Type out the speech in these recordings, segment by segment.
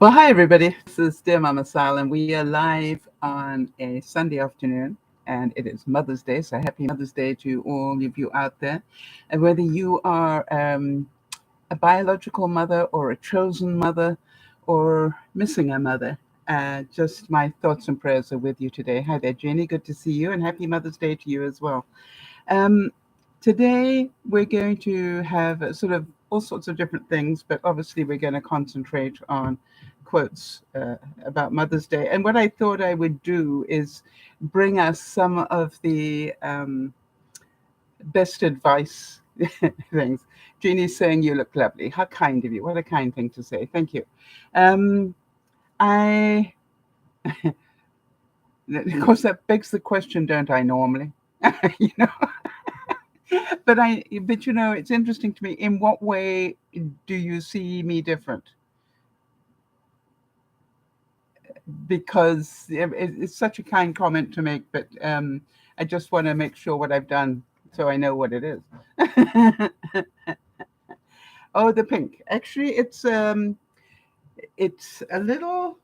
Well, hi everybody. This is Dear Mama Sal, and we are live on a Sunday afternoon, and it is Mother's Day. So happy Mother's Day to all of you out there, and whether you are a biological mother or a chosen mother or missing a mother. Just my thoughts and prayers are with you today. Hi there, Jenny. Good to see you, and happy Mother's Day to you as well. Um, Today we're going to have sort of all sorts of different things, but obviously we're going to concentrate on quotes about Mother's Day. And what I thought I would do is bring us some of the best advice things. Jeannie's saying you look lovely. How kind of you. What a kind thing to say. Thank you. Um, I, of course, that begs the question, don't I normally? you know, but it's interesting to me. In what way do you see me different? Because it's such a kind comment to make, but I just want to make sure what I've done so I know what it is. Oh, the pink. Actually, it's a little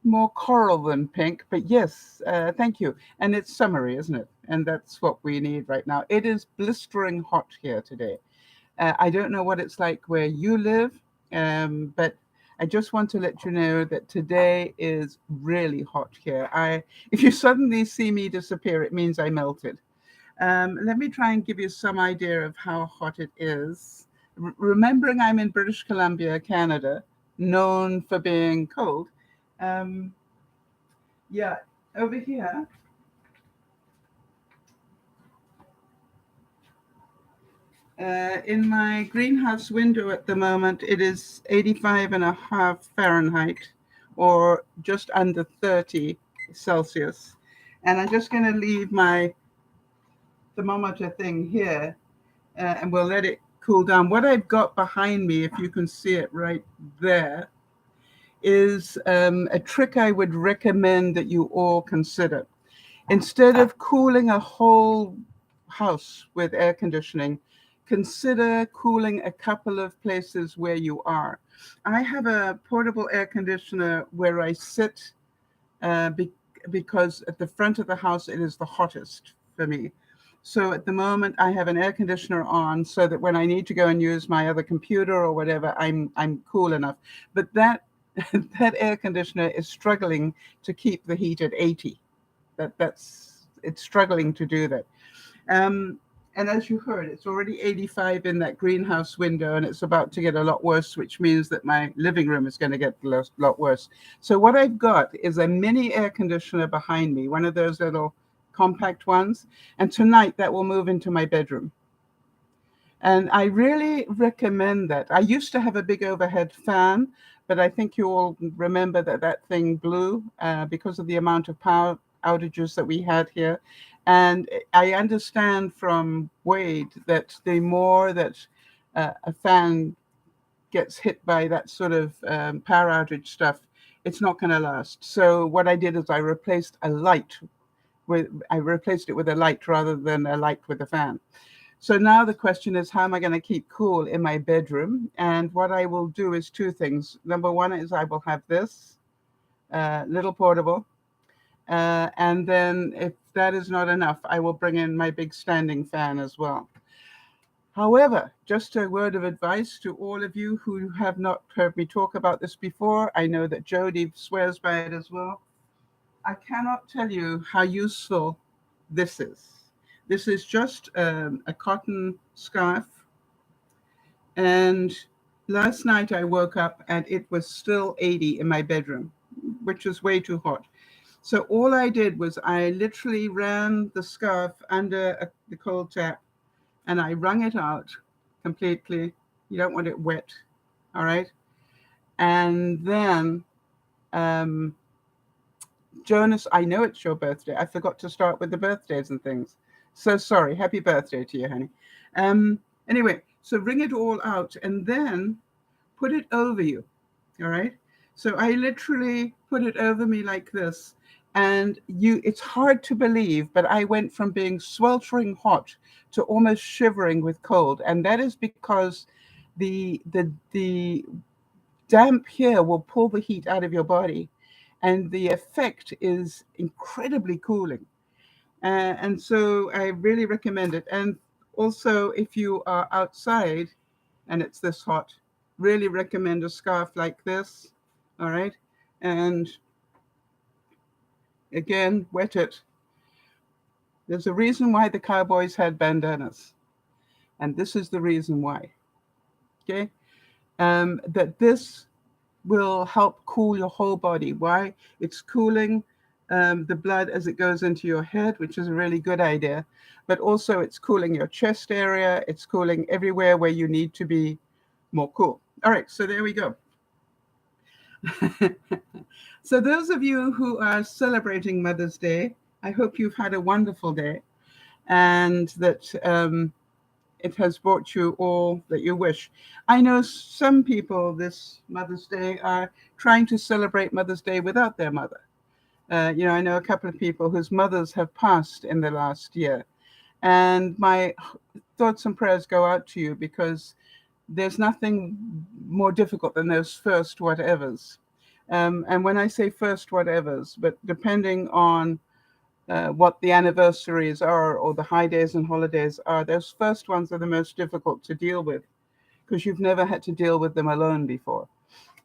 more coral than pink, but yes, thank you. And it's summery, isn't it? And that's what we need right now. It is blistering hot here today. I don't know what it's like where you live, but I just want to let you know that today is really hot here. If you suddenly see me disappear, it means I melted. Let me try and give you some idea of how hot it is. Remembering I'm in British Columbia, Canada, known for being cold. Um, yeah, over here. In my greenhouse window at the moment, it is 85.5 Fahrenheit, or just under 30 Celsius. And I'm just going to leave my thermometer thing here, and we'll let it cool down. What I've got behind me, if you can see it right there, is a trick I would recommend that you all consider. Instead of cooling a whole house with air conditioning, consider cooling a couple of places where you are. I have a portable air conditioner where I sit because at the front of the house it is the hottest for me. So at the moment I have an air conditioner on so that when I need to go and use my other computer or whatever, I'm cool enough. But that that air conditioner is struggling to keep the heat at 80. It's struggling to do that. Um, and as you heard, it's already 85 in that greenhouse window, and it's about to get a lot worse, which means that my living room is going to get a lot worse. So what I've got is a mini air conditioner behind me, one of those little compact ones. And tonight that will move into my bedroom. And I really recommend that. I used to have a big overhead fan, but I think you all remember that that thing blew because of the amount of power outages that we had here. And I understand from Wade that the more that a fan gets hit by that sort of power outage stuff, it's not going to last. So what I did is I replaced it with a light rather than a light with a fan. So now the question is, how am I going to keep cool in my bedroom? And what I will do is two things. Number one is I will have this little portable. And then if that is not enough, I will bring in my big standing fan as well. However, just a word of advice to all of you who have not heard me talk about this before. I know that Jody swears by it as well. I cannot tell you how useful this is. This is just a cotton scarf. And last night I woke up and it was still 80 in my bedroom, which was way too hot. So all I did was I literally ran the scarf under the cold tap and I wrung it out completely. You don't want it wet, all right? And then Jonas, I know it's your birthday. I forgot to start with the birthdays and things. So sorry. Happy birthday to you, honey. Anyway, so wring it all out and then put it over you. All right. So I literally put it over me like this. And it's hard to believe, but I went from being sweltering hot to almost shivering with cold. And that is because the damp here will pull the heat out of your body, and the effect is incredibly cooling. And so I really recommend it. And also, if you are outside and it's this hot, really recommend a scarf like this. All right. And again, wet it. There's a reason why the cowboys had bandanas. And this is the reason why. Okay. That this will help cool your whole body. Why? It's cooling the blood as it goes into your head, which is a really good idea. But also, it's cooling your chest area. It's cooling everywhere where you need to be more cool. All right, so there we go. So those of you who are celebrating Mother's Day, I hope you've had a wonderful day, and that it has brought you all that you wish. I know some people this Mother's Day are trying to celebrate Mother's Day without their mother. I know a couple of people whose mothers have passed in the last year. And my thoughts and prayers go out to you, because there's nothing more difficult than those first whatevers. And when I say first whatevers, but depending on what the anniversaries are or the high days and holidays are, those first ones are the most difficult to deal with, because you've never had to deal with them alone before.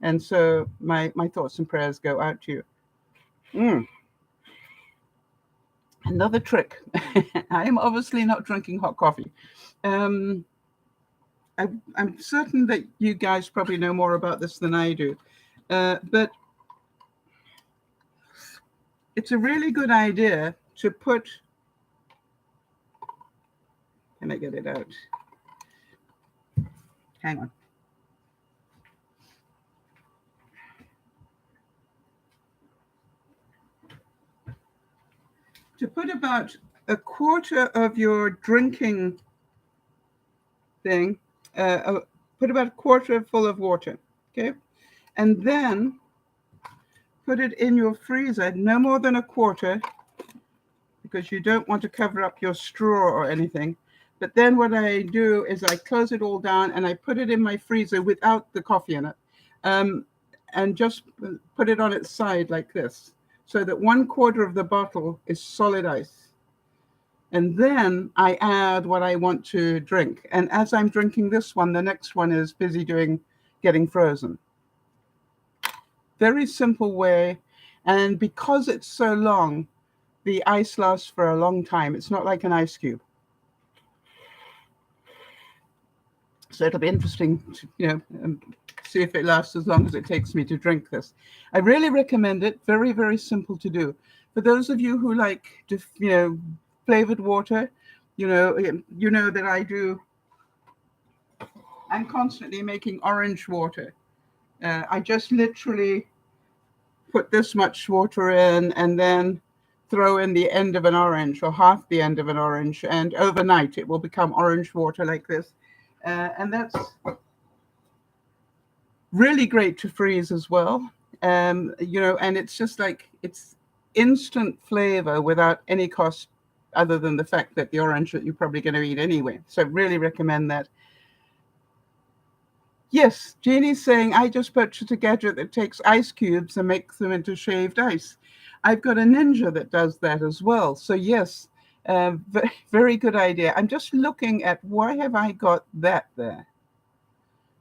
And so my thoughts and prayers go out to you. Another trick. I am obviously not drinking hot coffee. I'm certain that you guys probably know more about this than I do. But it's a really good idea to put... Can I get it out? Hang on. To put about a quarter of your drinking thing, put about a quarter full of water, okay? And then put it in your freezer, no more than a quarter, because you don't want to cover up your straw or anything. But then what I do is I close it all down and I put it in my freezer without the coffee in it, and just put it on its side like this, so that 1/4 of the bottle is solid ice. And then I add what I want to drink. And as I'm drinking this one, the next one is busy getting frozen. Very simple way. And because it's so long, the ice lasts for a long time. It's not like an ice cube. So it'll be interesting to, see if it lasts as long as it takes me to drink this. I really recommend it. Very, very simple to do. For those of you who like, flavored water, you know that I do. I'm constantly making orange water. I just literally put this much water in and then throw in the end of an orange or half the end of an orange, and overnight it will become orange water like this. And that's really great to freeze as well. And it's just like, it's instant flavor without any cost other than the fact that the orange that you're probably going to eat anyway. So I really recommend that. Yes, Jeannie's saying, I just purchased a gadget that takes ice cubes and makes them into shaved ice. I've got a Ninja that does that as well. So yes, very good idea. I'm just looking at, why have I got that there?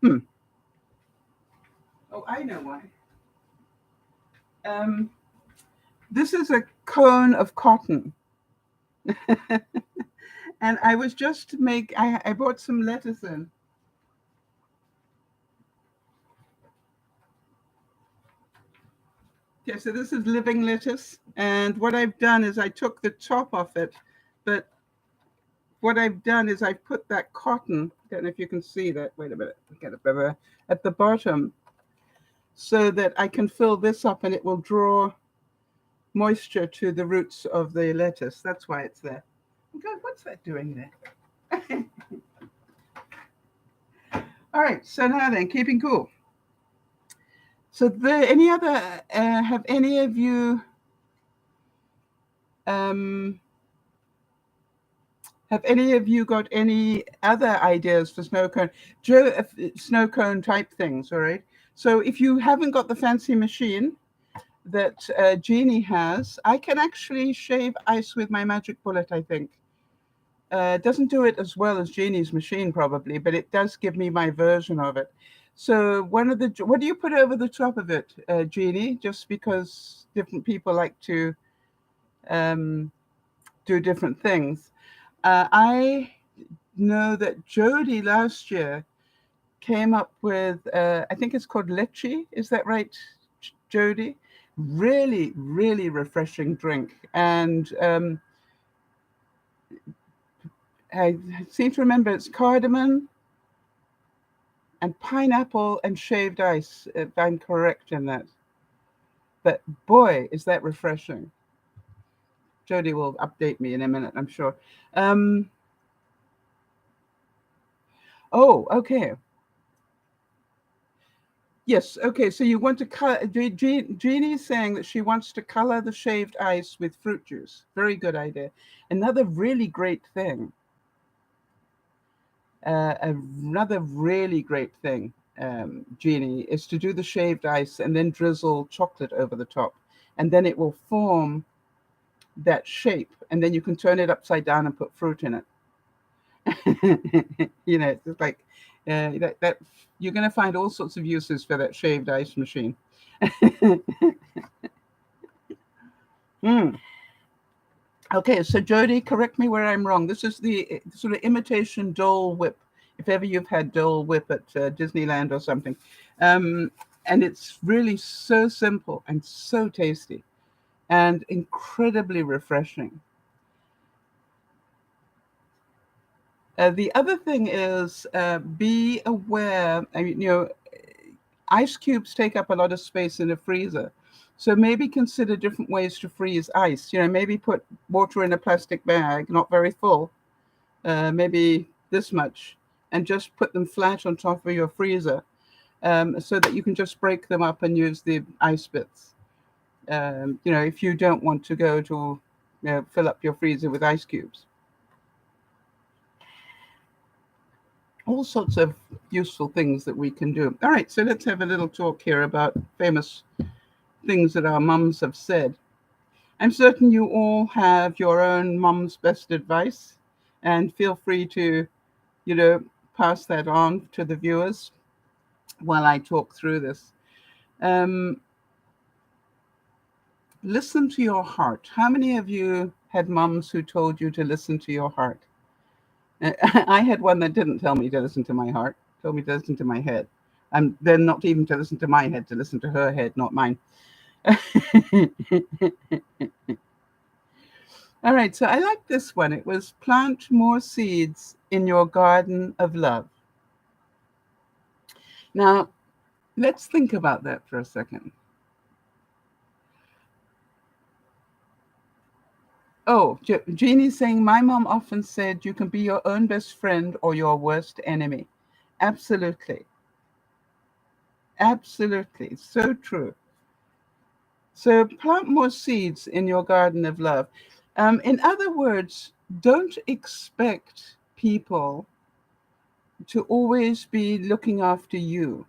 Oh, I know why. This is a cone of cotton. And I was just I bought some lettuce in. Okay, so this is living lettuce. And what I've done is I took the top off it, but what I've done is I've put that cotton, I don't know if you can see that, wait a minute, get it better, at the bottom, so that I can fill this up and it will draw moisture to the roots of the lettuce. That's why it's there. Oh God, what's that doing there? All right, so now then, keeping cool. So have any of you got any other ideas for snow cone type things? All right. So if you haven't got the fancy machine that Jeannie has, I can actually shave ice with my magic bullet, I think. Doesn't do it as well as Jeannie's machine probably, but it does give me my version of it. So what do you put over the top of it, Jeannie? Just because different people like to um, do different things. I know that Jody last year came up with, I think it's called leche. Is that right, Jody? Really, really refreshing drink. And I seem to remember it's cardamom and pineapple and shaved ice, if I'm correct in that. But boy, is that refreshing. Jody will update me in a minute, I'm sure. Um, oh, okay. Yes, okay. So you want to color. Jeannie's saying that she wants to color the shaved ice with fruit juice. Very good idea. Another really great thing. Another really great thing, Jeannie, is to do the shaved ice and then drizzle chocolate over the top, and then it will form that shape, and then you can turn it upside down and put fruit in it. It's just like that. You're going to find all sorts of uses for that shaved ice machine. Mm. Okay, so Jody, correct me where I'm wrong. This is the sort of imitation Dole Whip, if ever you've had Dole Whip at Disneyland or something. And it's really so simple and so tasty and incredibly refreshing. The other thing is be aware. I mean, ice cubes take up a lot of space in a freezer. So maybe consider different ways to freeze ice. Maybe put water in a plastic bag, not very full, maybe this much, and just put them flat on top of your freezer so that you can just break them up and use the ice bits. If you don't want to go to fill up your freezer with ice cubes. All sorts of useful things that we can do. All right, so let's have a little talk here about famous things that our mums have said. I'm certain you all have your own mum's best advice, and feel free to, pass that on to the viewers while I talk through this. Listen to your heart. How many of you had mums who told you to listen to your heart? I had one that didn't tell me to listen to my heart, told me to listen to my head. And then not even to listen to my head, to listen to her head, not mine. All right, so I like this one. It was plant more seeds in your garden of love. Now, let's think about that for a second. Oh, Jeannie's saying, my mom often said you can be your own best friend or your worst enemy. Absolutely. Absolutely. So true. So plant more seeds in your garden of love. In other words, don't expect people to always be looking after you.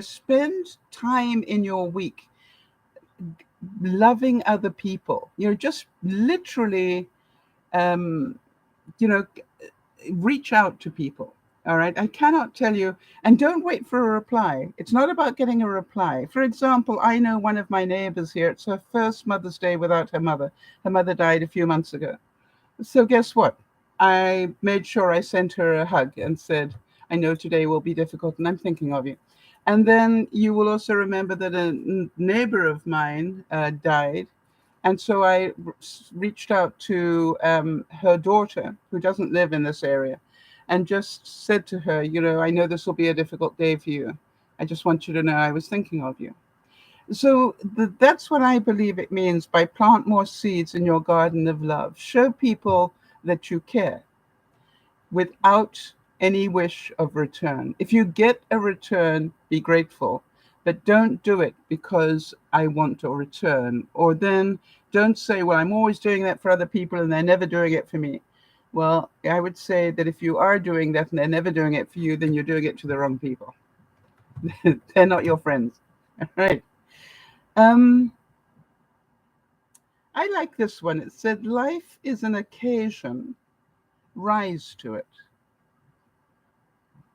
Spend time in your week loving other people. Just literally, um, you know, reach out to people. All right. I cannot tell you, and don't wait for a reply. It's not about getting a reply. For example, I know one of my neighbors here. It's her first Mother's Day without her mother. Her mother died a few months ago. So guess what? I made sure I sent her a hug and said, I know today will be difficult and I'm thinking of you. And then you will also remember that a neighbor of mine died. And so I reached out to her daughter, who doesn't live in this area, and just said to her, I know this will be a difficult day for you. I just want you to know I was thinking of you. So that's what I believe it means by plant more seeds in your garden of love. Show people that you care without any wish of return. If you get a return, be grateful, but don't do it because I want a return. Or then don't say, well, I'm always doing that for other people and they're never doing it for me. Well, I would say that if you are doing that and they're never doing it for you, then you're doing it to the wrong people. They're not your friends. All right. Um, I like this one. It said, life is an occasion, rise to it.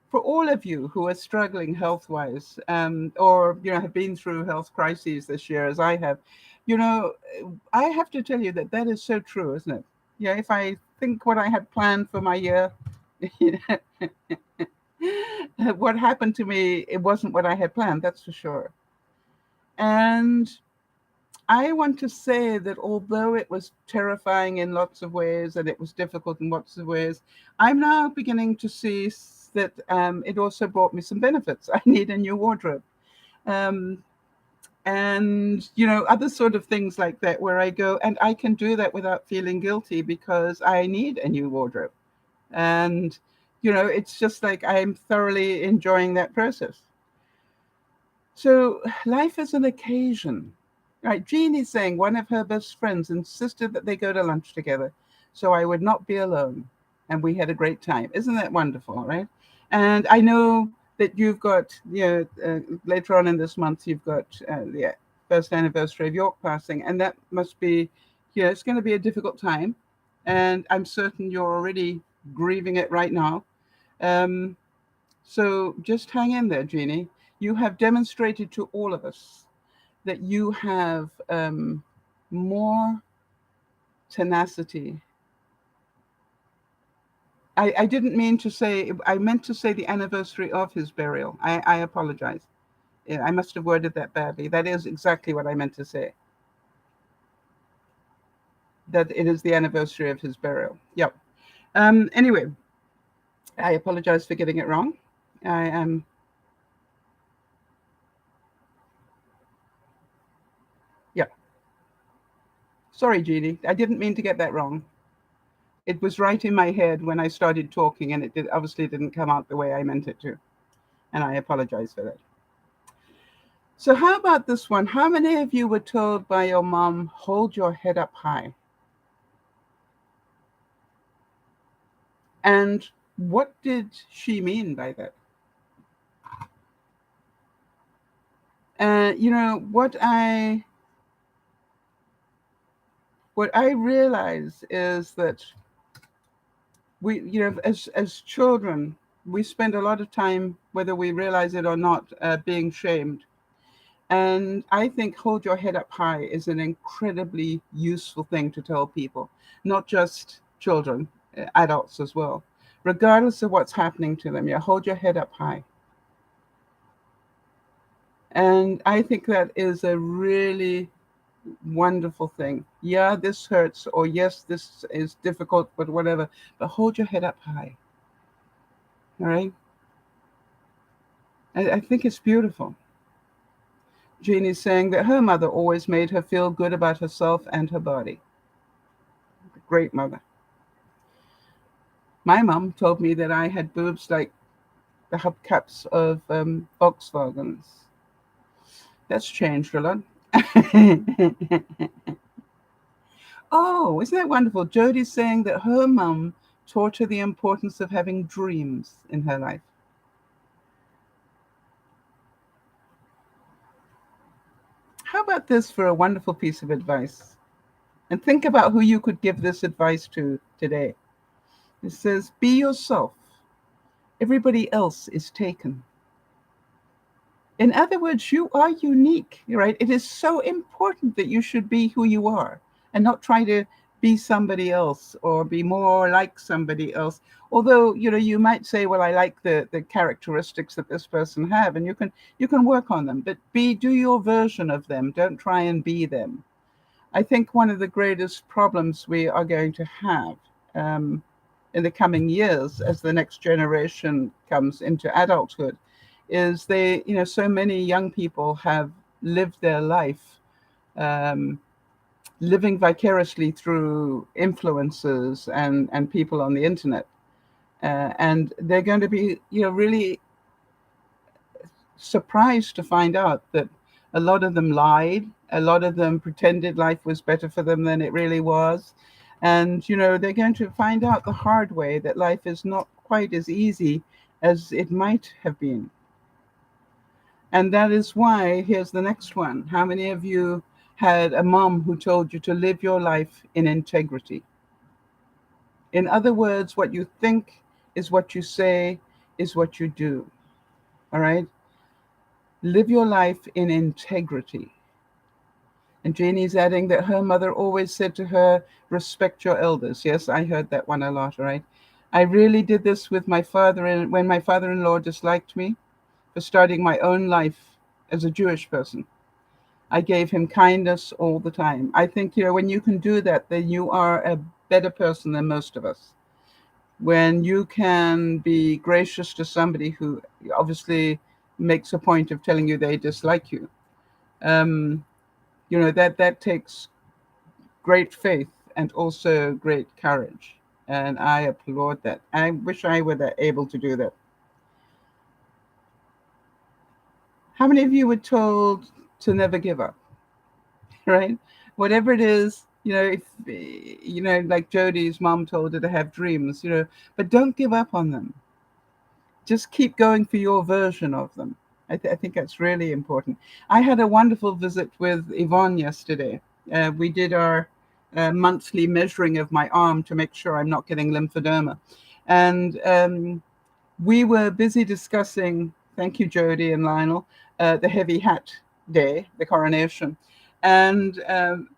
For all of you who are struggling health wise, or have been through health crises this year, as I have, you know, I have to tell you that that is so true, isn't it? Yeah, if I think what I had planned for my year, what happened to me, it wasn't what I had planned, that's for sure. And I want to say that although it was terrifying in lots of ways and it was difficult in lots of ways, I'm now beginning to see that it also brought me some benefits. I need a new wardrobe. Um, and, other sort of things like that where I go, and I can do that without feeling guilty because I need a new wardrobe. And, it's just like I'm thoroughly enjoying that process. So life is an occasion. Right, Jean is saying one of her best friends insisted that they go to lunch together so I would not be alone. And we had a great time. Isn't that wonderful, right? And I know that you've got, later on in this month, you've got the first anniversary of York passing. And that must be, it's going to be a difficult time. And I'm certain you're already grieving it right now. Um, so just hang in there, Jeannie. You have demonstrated to all of us that you have more tenacity. I didn't mean to say, I meant to say the anniversary of his burial. I apologize. Yeah, I must have worded that badly. That is exactly what I meant to say. That it is the anniversary of his burial. Yep. Anyway, I apologize for getting it wrong. I am. Yeah. Sorry, Jeannie. I didn't mean to get that wrong. It was right in my head when I started talking, and obviously didn't come out the way I meant it to. And I apologize for that. So how about this one? How many of you were told by your mom, hold your head up high? And what did she mean by that? What I realize is that we, as children, we spend a lot of time, whether we realize it or not, being shamed. And I think hold your head up high is an incredibly useful thing to tell people, not just children, adults as well. Regardless of what's happening to them, hold your head up high. And I think that is a really wonderful thing. Yeah, this hurts, or yes, this is difficult, but whatever. But hold your head up high. All right? I think it's beautiful. Jeannie's saying that her mother always made her feel good about herself and her body. Great mother. My mom told me that I had boobs like the hubcaps of Volkswagens. That's changed a lot. Oh, isn't that wonderful? Jodi's saying that her mom taught her the importance of having dreams in her life. How about this for a wonderful piece of advice? And think about who you could give this advice to today. It says, be yourself. Everybody else is taken. In other words, you are unique, right? It is so important that you should be who you are and not try to be somebody else or be more like somebody else. Although, you might say, well, I like the characteristics that this person have, and you can work on them, but do your version of them. Don't try and be them. I think one of the greatest problems we are going to have in the coming years as the next generation comes into adulthood is so many young people have lived their life living vicariously through influencers and people on the internet. And they're going to be, really surprised to find out that a lot of them lied. A lot of them pretended life was better for them than it really was. And, they're going to find out the hard way that life is not quite as easy as it might have been. And that is why, here's the next one. How many of you had a mom who told you to live your life in integrity? In other words, what you think is what you say, is what you do. All right? Live your life in integrity. And Janie's adding that her mother always said to her, respect your elders. Yes, I heard that one a lot, all right? I really did this with my father when my father-in-law disliked me for starting my own life as a Jewish person. I gave him kindness all the time. I think, when you can do that, then you are a better person than most of us. When you can be gracious to somebody who obviously makes a point of telling you they dislike you, um, that takes great faith and also great courage. And I applaud that. I wish I were able to do that. How many of you were told to never give up? Right? Whatever it is, if like Jodi's mom told her to have dreams, but don't give up on them. Just keep going for your version of them. I think that's really important. I had a wonderful visit with Yvonne yesterday. We did our monthly measuring of my arm to make sure I'm not getting lymphedema. And we were busy discussing, thank you, Jody and Lionel, the heavy hat day, the coronation. And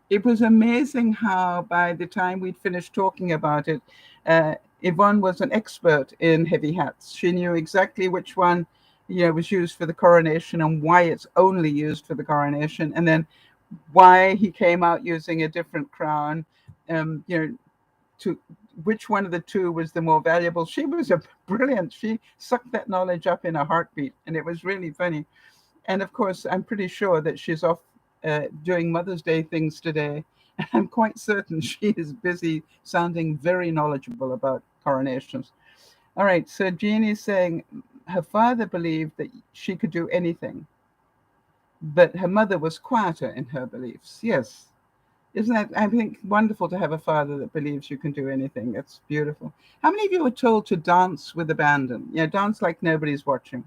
it was amazing how by the time we'd finished talking about it, Yvonne was an expert in heavy hats. She knew exactly which one was used for the coronation and why it's only used for the coronation, and then why he came out using a different crown, to which one of the two was the more valuable. She was brilliant. She sucked that knowledge up in a heartbeat, and it was really funny. And of course, I'm pretty sure that she's off doing Mother's Day things today. I'm quite certain she is busy sounding very knowledgeable about coronations. All right, so Jeannie's saying her father believed that she could do anything, but her mother was quieter in her beliefs. Yes. Isn't that, I think, wonderful to have a father that believes you can do anything? It's beautiful. How many of you were told to dance with abandon? Yeah, dance like nobody's watching.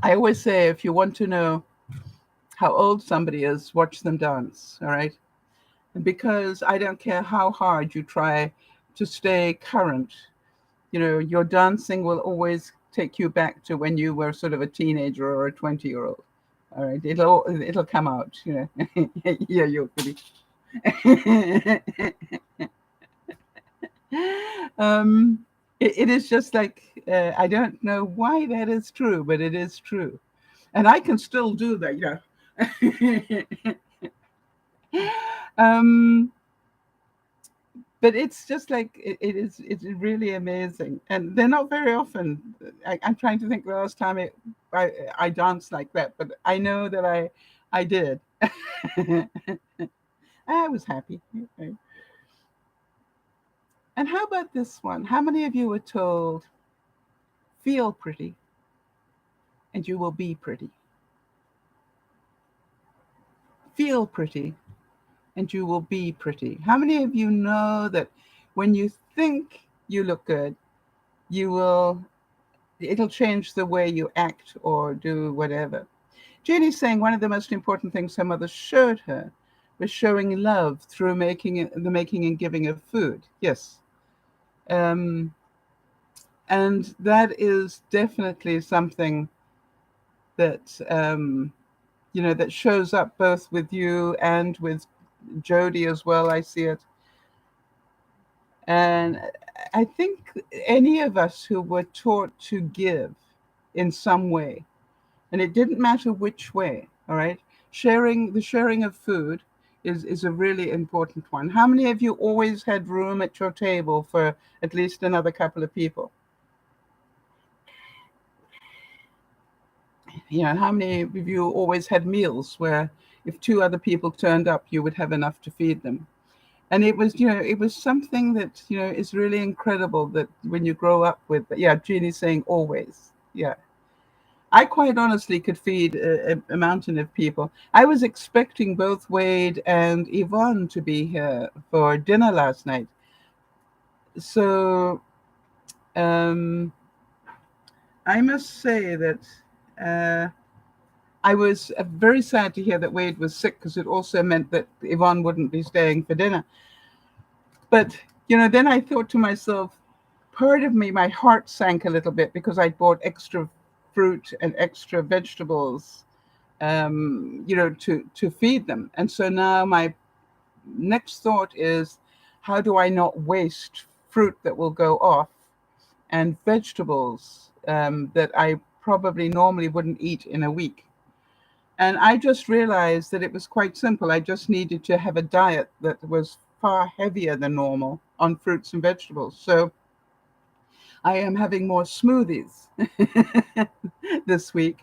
I always say if you want to know how old somebody is, watch them dance, all right? Because I don't care how hard you try to stay current, your dancing will always take you back to when you were sort of a teenager or a 20-year-old. All right, it'll come out, Yeah, you're pretty. It is just like I don't know why that is true, but it is true, and I can still do that, um, but it's just like it's really amazing, and they're not very often. I'm trying to think the last time I danced like that, but I know that I did. I was happy. Okay. And how about this one? How many of you were told, feel pretty and you will be pretty? Feel pretty and you will be pretty. How many of you know that when you think you look good, it'll change the way you act or do whatever? Janie's saying one of the most important things her mother showed her was showing love through the making and giving of food. Yes. Um, and that is definitely something that that shows up both with you and with Jody as well. I see it, and I think any of us who were taught to give in some way, and it didn't matter which way. All right, the sharing of food is a really important one. How many of you always had room at your table for at least another couple of people? How many of you always had meals where if two other people turned up, you would have enough to feed them? And it was something that, is really incredible that when you grow up with, yeah, Jeannie's saying always. Yeah. I quite honestly could feed a mountain of people. I was expecting both Wade and Yvonne to be here for dinner last night. So, um, I must say that uh, I was very sad to hear that Wade was sick because it also meant that Yvonne wouldn't be staying for dinner. But, then I thought to myself, part of me, my heart sank a little bit because I bought extra fruit and extra vegetables, to feed them. And so now my next thought is, how do I not waste fruit that will go off and vegetables that I probably normally wouldn't eat in a week? And I just realized that it was quite simple. I just needed to have a diet that was far heavier than normal on fruits and vegetables. So I am having more smoothies this week.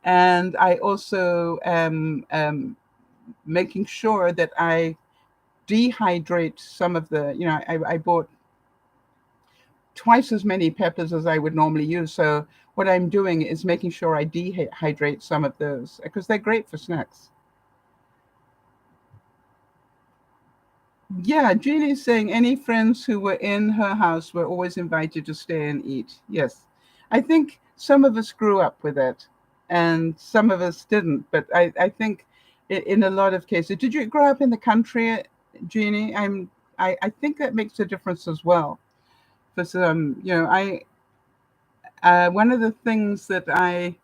And I also am making sure that I dehydrate some of the, I bought twice as many peppers as I would normally use. So what I'm doing is making sure I dehydrate some of those because they're great for snacks. Yeah, Jeannie's saying any friends who were in her house were always invited to stay and eat. Yes. I think some of us grew up with it and some of us didn't. But I think in a lot of cases, did you grow up in the country, Jeannie? I think that makes a difference as well. For some, one of the things that I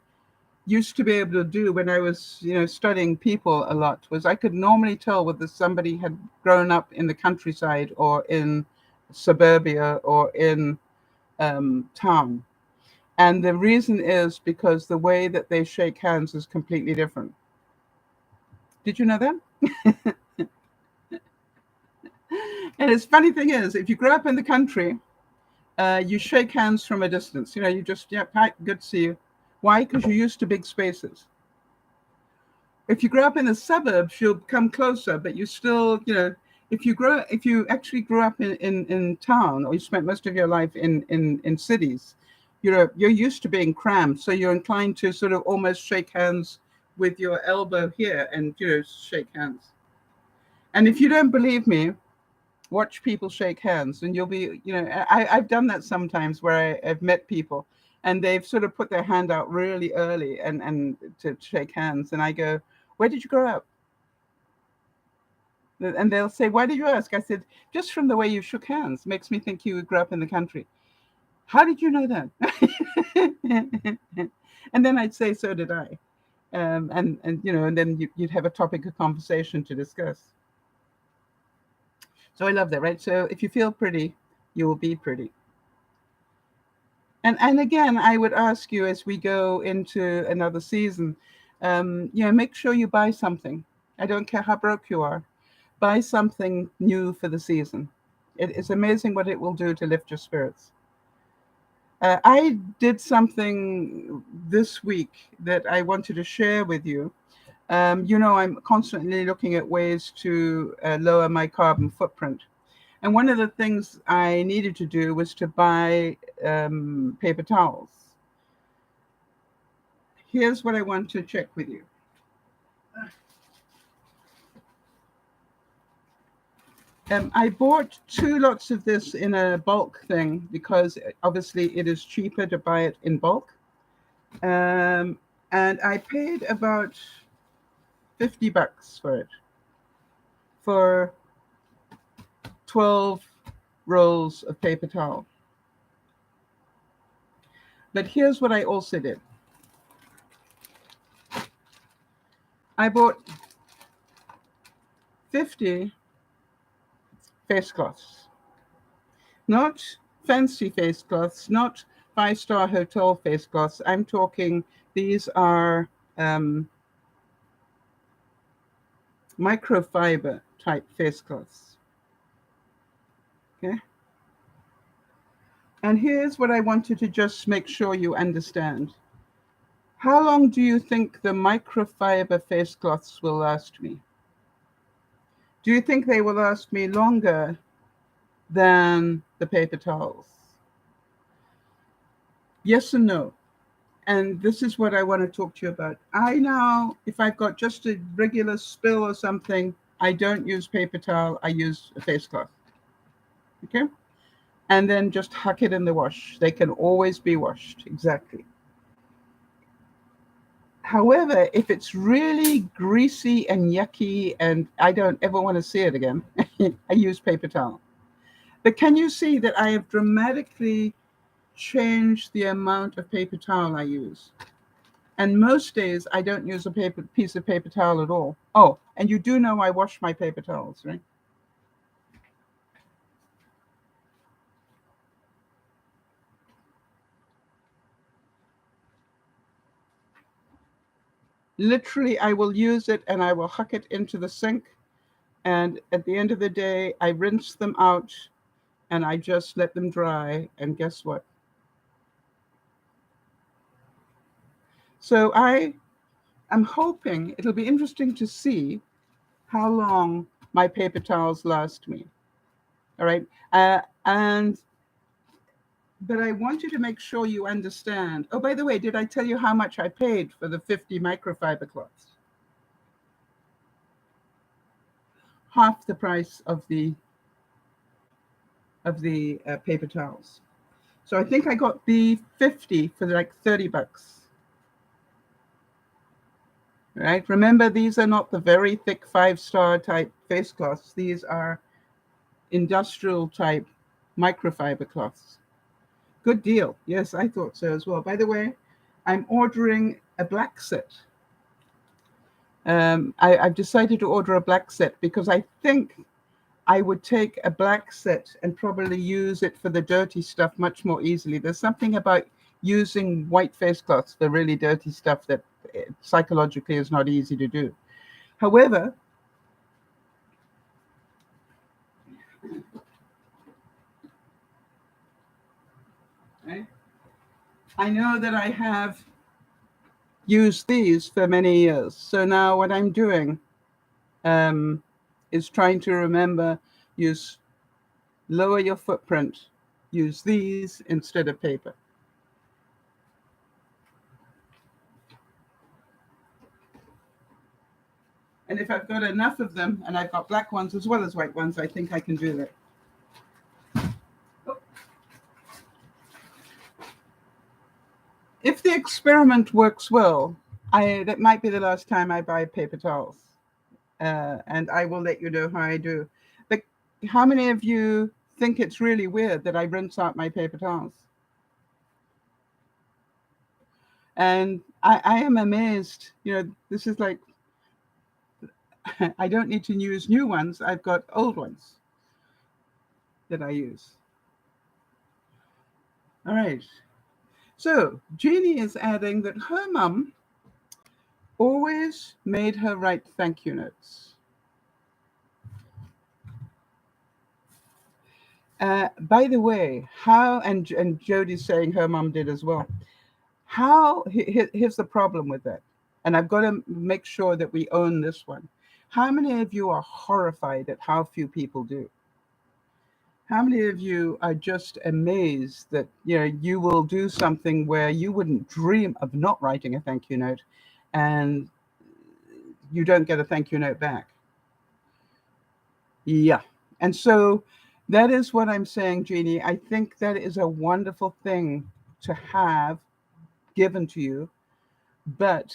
used to be able to do when I was, studying people a lot was I could normally tell whether somebody had grown up in the countryside or in suburbia or in town. And the reason is because the way that they shake hands is completely different. Did you know that? And it's funny thing is, if you grow up in the country, you shake hands from a distance. You just, yeah, hi, good to see you. Why? Because you're used to big spaces. If you grow up in the suburbs, you'll come closer, but you still, if you actually grew up in town or you spent most of your life in cities, you're used to being crammed. So you're inclined to sort of almost shake hands with your elbow here and, shake hands. And if you don't believe me, watch people shake hands and you'll be, I've done that sometimes where I've met people and they've sort of put their hand out really early and to shake hands. And I go, where did you grow up? And they'll say, why did you ask? I said, just from the way you shook hands makes me think you grew up in the country. How did you know that? And then I'd say, so did I. And then you'd have a topic of conversation to discuss. So I love that, right? So if you feel pretty, you will be pretty. And again, I would ask you as we go into another season, make sure you buy something. I don't care how broke you are. Buy something new for the season. It is amazing what it will do to lift your spirits. I did something this week that I wanted to share with you. I'm constantly looking at ways to lower my carbon footprint. And one of the things I needed to do was to buy paper towels. Here's what I want to check with you. I bought 2 lots of this in a bulk thing because obviously it is cheaper to buy it in bulk. And I paid about $50 for it, for 12 rolls of paper towel. But here's what I also did. I bought 50 face cloths. Not fancy face cloths, not 5-star hotel face cloths. I'm talking, these are microfiber type face cloths. Okay. And here's what I wanted to just make sure you understand. How long do you think the microfiber face cloths will last me? Do you think they will last me longer than the paper towels? Yes and no. And this is what I want to talk to you about. I now, if I've got just a regular spill or something, I don't use paper towel, I use a face cloth. Okay? And then just huck it in the wash. They can always be washed. Exactly. However, if it's really greasy and yucky and I don't ever want to see it again, I use paper towel. But can you see that I have dramatically changed the amount of paper towel I use? And most days I don't use a piece of paper towel at all. Oh, and you do know I wash my paper towels, right? Literally, I will use it and I will huck it into the sink. And at the end of the day, I rinse them out and I just let them dry. And guess what? So I am hoping it'll be interesting to see how long my paper towels last me. All right. And but I want you to make sure you understand. Oh, by the way, did I tell you how much I paid for the 50 microfiber cloths? Half the price of the paper towels. So I think I got the 50 for like $30. Right? Remember, these are not the very thick 5-star type face cloths. These are industrial type microfiber cloths. Good deal. Yes, I thought so as well. By the way, I'm ordering a black set. I've decided to order a black set because I think I would take a black set and probably use it for the dirty stuff much more easily. There's something about using white face cloths, the really dirty stuff, that psychologically is not easy to do. However, I know that I have used these for many years. So now what I'm doing is trying to remember, lower your footprint, use these instead of paper. And if I've got enough of them, and I've got black ones as well as white ones, I think I can do that. If the experiment works well, that might be the last time I buy paper towels. And I will let you know how I do. But how many of you think it's really weird that I rinse out my paper towels? And I am amazed. This is like, I don't need to use new ones. I've got old ones that I use. All right. So Jeannie is adding that her mum always made her write thank you notes. By the way, and Jodie's saying her mum did as well. Here's the problem with that. And I've got to make sure that we own this one. How many of you are horrified at how few people do? How many of you are just amazed that you will do something where you wouldn't dream of not writing a thank you note, and you don't get a thank you note back? Yeah. And so that is what I'm saying, Jeannie. I think that is a wonderful thing to have given to you, but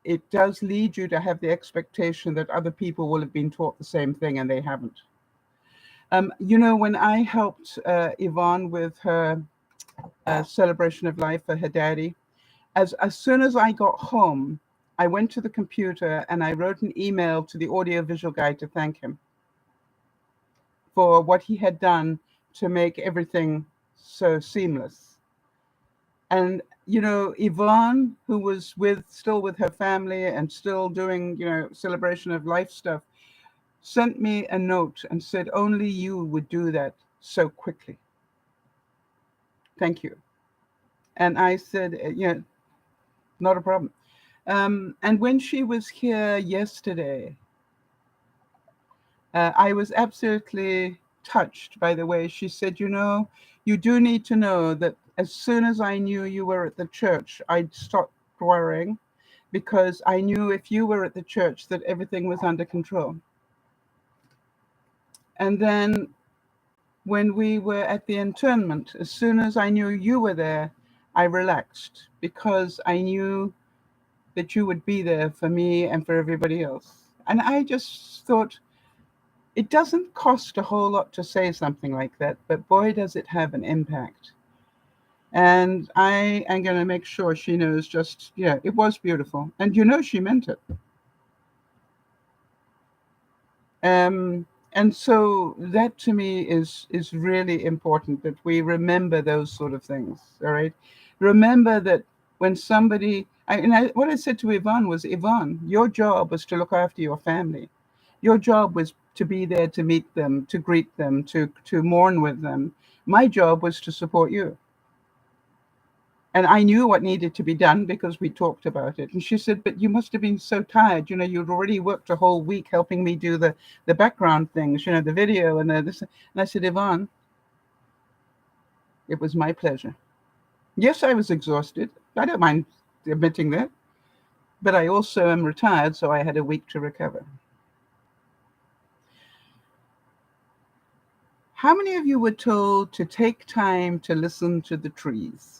it does lead you to have the expectation that other people will have been taught the same thing, and they haven't. When I helped Yvonne with her celebration of life for her daddy, as soon as I got home, I went to the computer and I wrote an email to the audiovisual guy to thank him for what he had done to make everything so seamless. And Yvonne, who was still with her family and still doing celebration of life stuff, sent me a note and said, only you would do that so quickly. Thank you. And I said, not a problem. And when she was here yesterday, I was absolutely touched by the way she said, you do need to know that as soon as I knew you were at the church, I'd stopped worrying, because I knew if you were at the church that everything was under control. And then when we were at the internment, as soon as I knew you were there, I relaxed, because I knew that you would be there for me and for everybody else. And I just thought, it doesn't cost a whole lot to say something like that, but boy, does it have an impact. And I am going to make sure she knows just, yeah, it was beautiful. And she meant it. And so that to me is really important, that we remember those sort of things. All right. Remember that when somebody, what I said to Yvonne was, Yvonne, your job was to look after your family. Your job was to be there to meet them, to greet them, to mourn with them. My job was to support you. And I knew what needed to be done because we talked about it. And she said, but you must have been so tired. You'd already worked a whole week helping me do the background things, the video and this. And I said, Yvonne, it was my pleasure. Yes, I was exhausted. I don't mind admitting that. But I also am retired, so I had a week to recover. How many of you were told to take time to listen to the trees,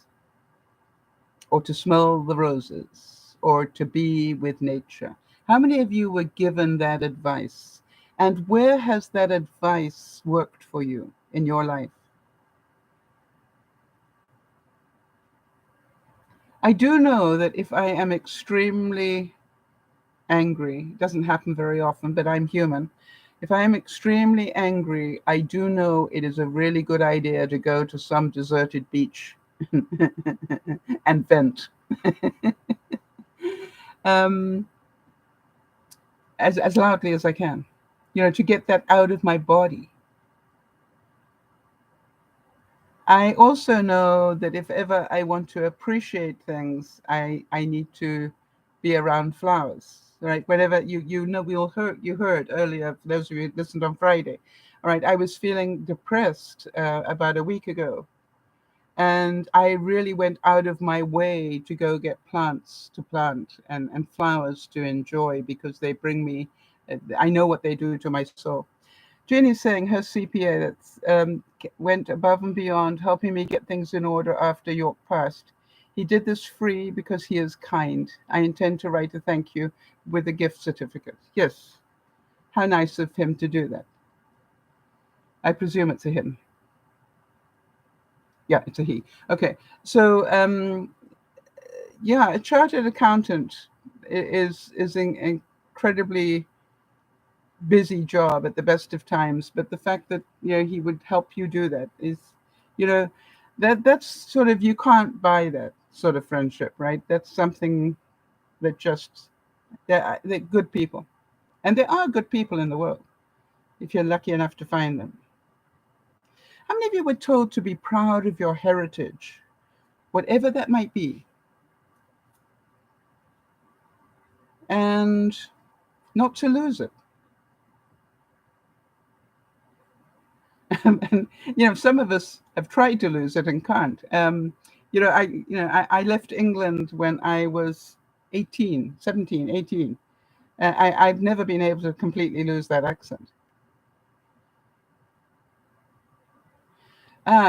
or to smell the roses, or to be with nature? How many of you were given that advice? And where has that advice worked for you in your life? I do know that if I am extremely angry, it doesn't happen very often, but I'm human. If I am extremely angry, I do know it is a really good idea to go to some deserted beach and vent. um, as loudly as I can, to get that out of my body. I also know that if ever I want to appreciate things, I need to be around flowers, right? Whenever you heard earlier, for those of you who listened on Friday, all right, I was feeling depressed about a week ago. And I really went out of my way to go get plants to plant and flowers to enjoy, because they bring me, I know what they do to my soul. Jenny's saying her CPA that's went above and beyond helping me get things in order after York passed. He did this free because he is kind. I intend to write a thank you with a gift certificate. Yes. How nice of him to do that. I presume it's a him. Yeah, it's a he. Okay. So, yeah, a chartered accountant is an incredibly busy job at the best of times, but the fact that he would help you do that is, you know that's sort of, you can't buy that sort of friendship, right? That's something that just, they're good people, and there are good people in the world if you're lucky enough to find them. How many of you were told to be proud of your heritage, whatever that might be, and not to lose it? And some of us have tried to lose it and can't. I left England when I was 18, 17, 18. I've never been able to completely lose that accent.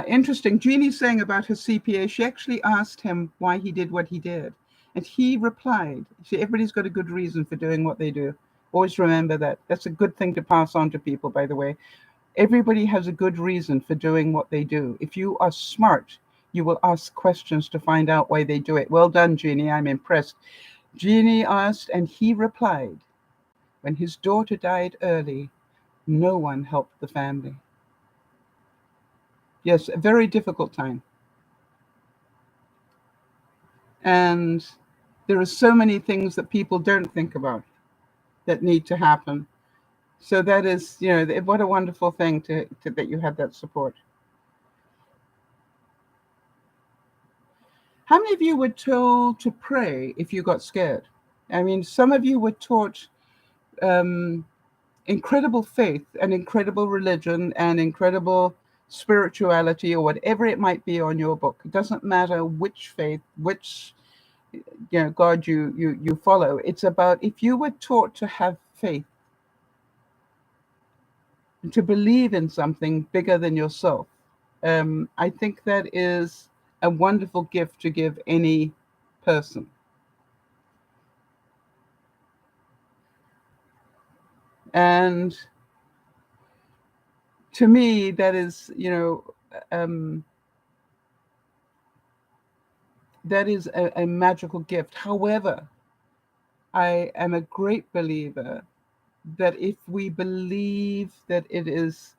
Interesting. Jeannie's saying about her CPA, she actually asked him why he did what he did. And he replied, see, everybody's got a good reason for doing what they do. Always remember that. That's a good thing to pass on to people, by the way. Everybody has a good reason for doing what they do. If you are smart, you will ask questions to find out why they do it. Well done, Jeannie. I'm impressed. Jeannie asked, and he replied, when his daughter died early, no one helped the family. Yes, a very difficult time. And there are so many things that people don't think about that need to happen. So that is, what a wonderful thing that you had that support. How many of you were told to pray if you got scared? I mean, some of you were taught incredible faith and incredible religion and incredible spirituality, or whatever it might be on your book. It doesn't matter which faith, which God you follow. It's about, if you were taught to have faith, to believe in something bigger than yourself, I think that is a wonderful gift to give any person. And to me, that is, um, that is a magical gift. However, I am a great believer that if we believe that it is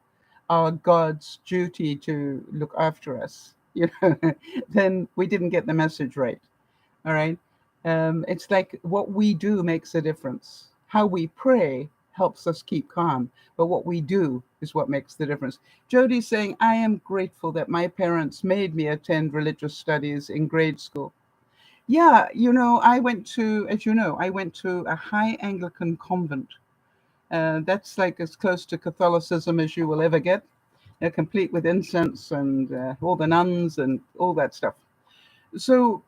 our God's duty to look after us, then we didn't get the message right. All right. It's like what we do makes a difference. How we pray helps us keep calm, but what we do is what makes the difference. Jody's saying, I am grateful that my parents made me attend religious studies in grade school. Yeah, I went to, as you know, I went to a high Anglican convent. That's like as close to Catholicism as you will ever get, complete with incense and all the nuns and all that stuff. So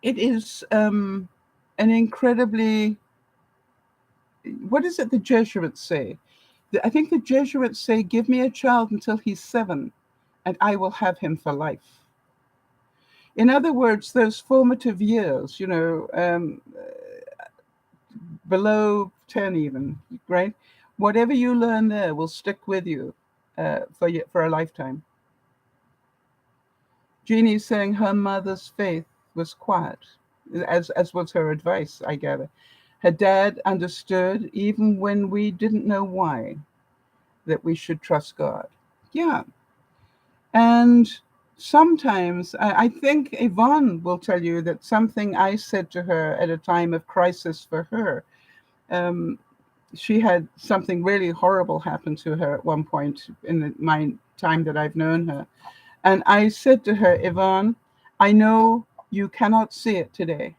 it is an incredibly, what is it the Jesuits say? I think the Jesuits say, give me a child until he's 7, and I will have him for life. In other words, those formative years, below 10 even, right? Whatever you learn there will stick with you for a lifetime. Jeannie's saying her mother's faith was quiet, as was her advice, I gather. Her dad understood, even when we didn't know why, that we should trust God. Yeah. And sometimes, I think Yvonne will tell you that something I said to her at a time of crisis for her, um, she had something really horrible happen to her at one point in my time that I've known her. And I said to her, Yvonne, I know you cannot see it today.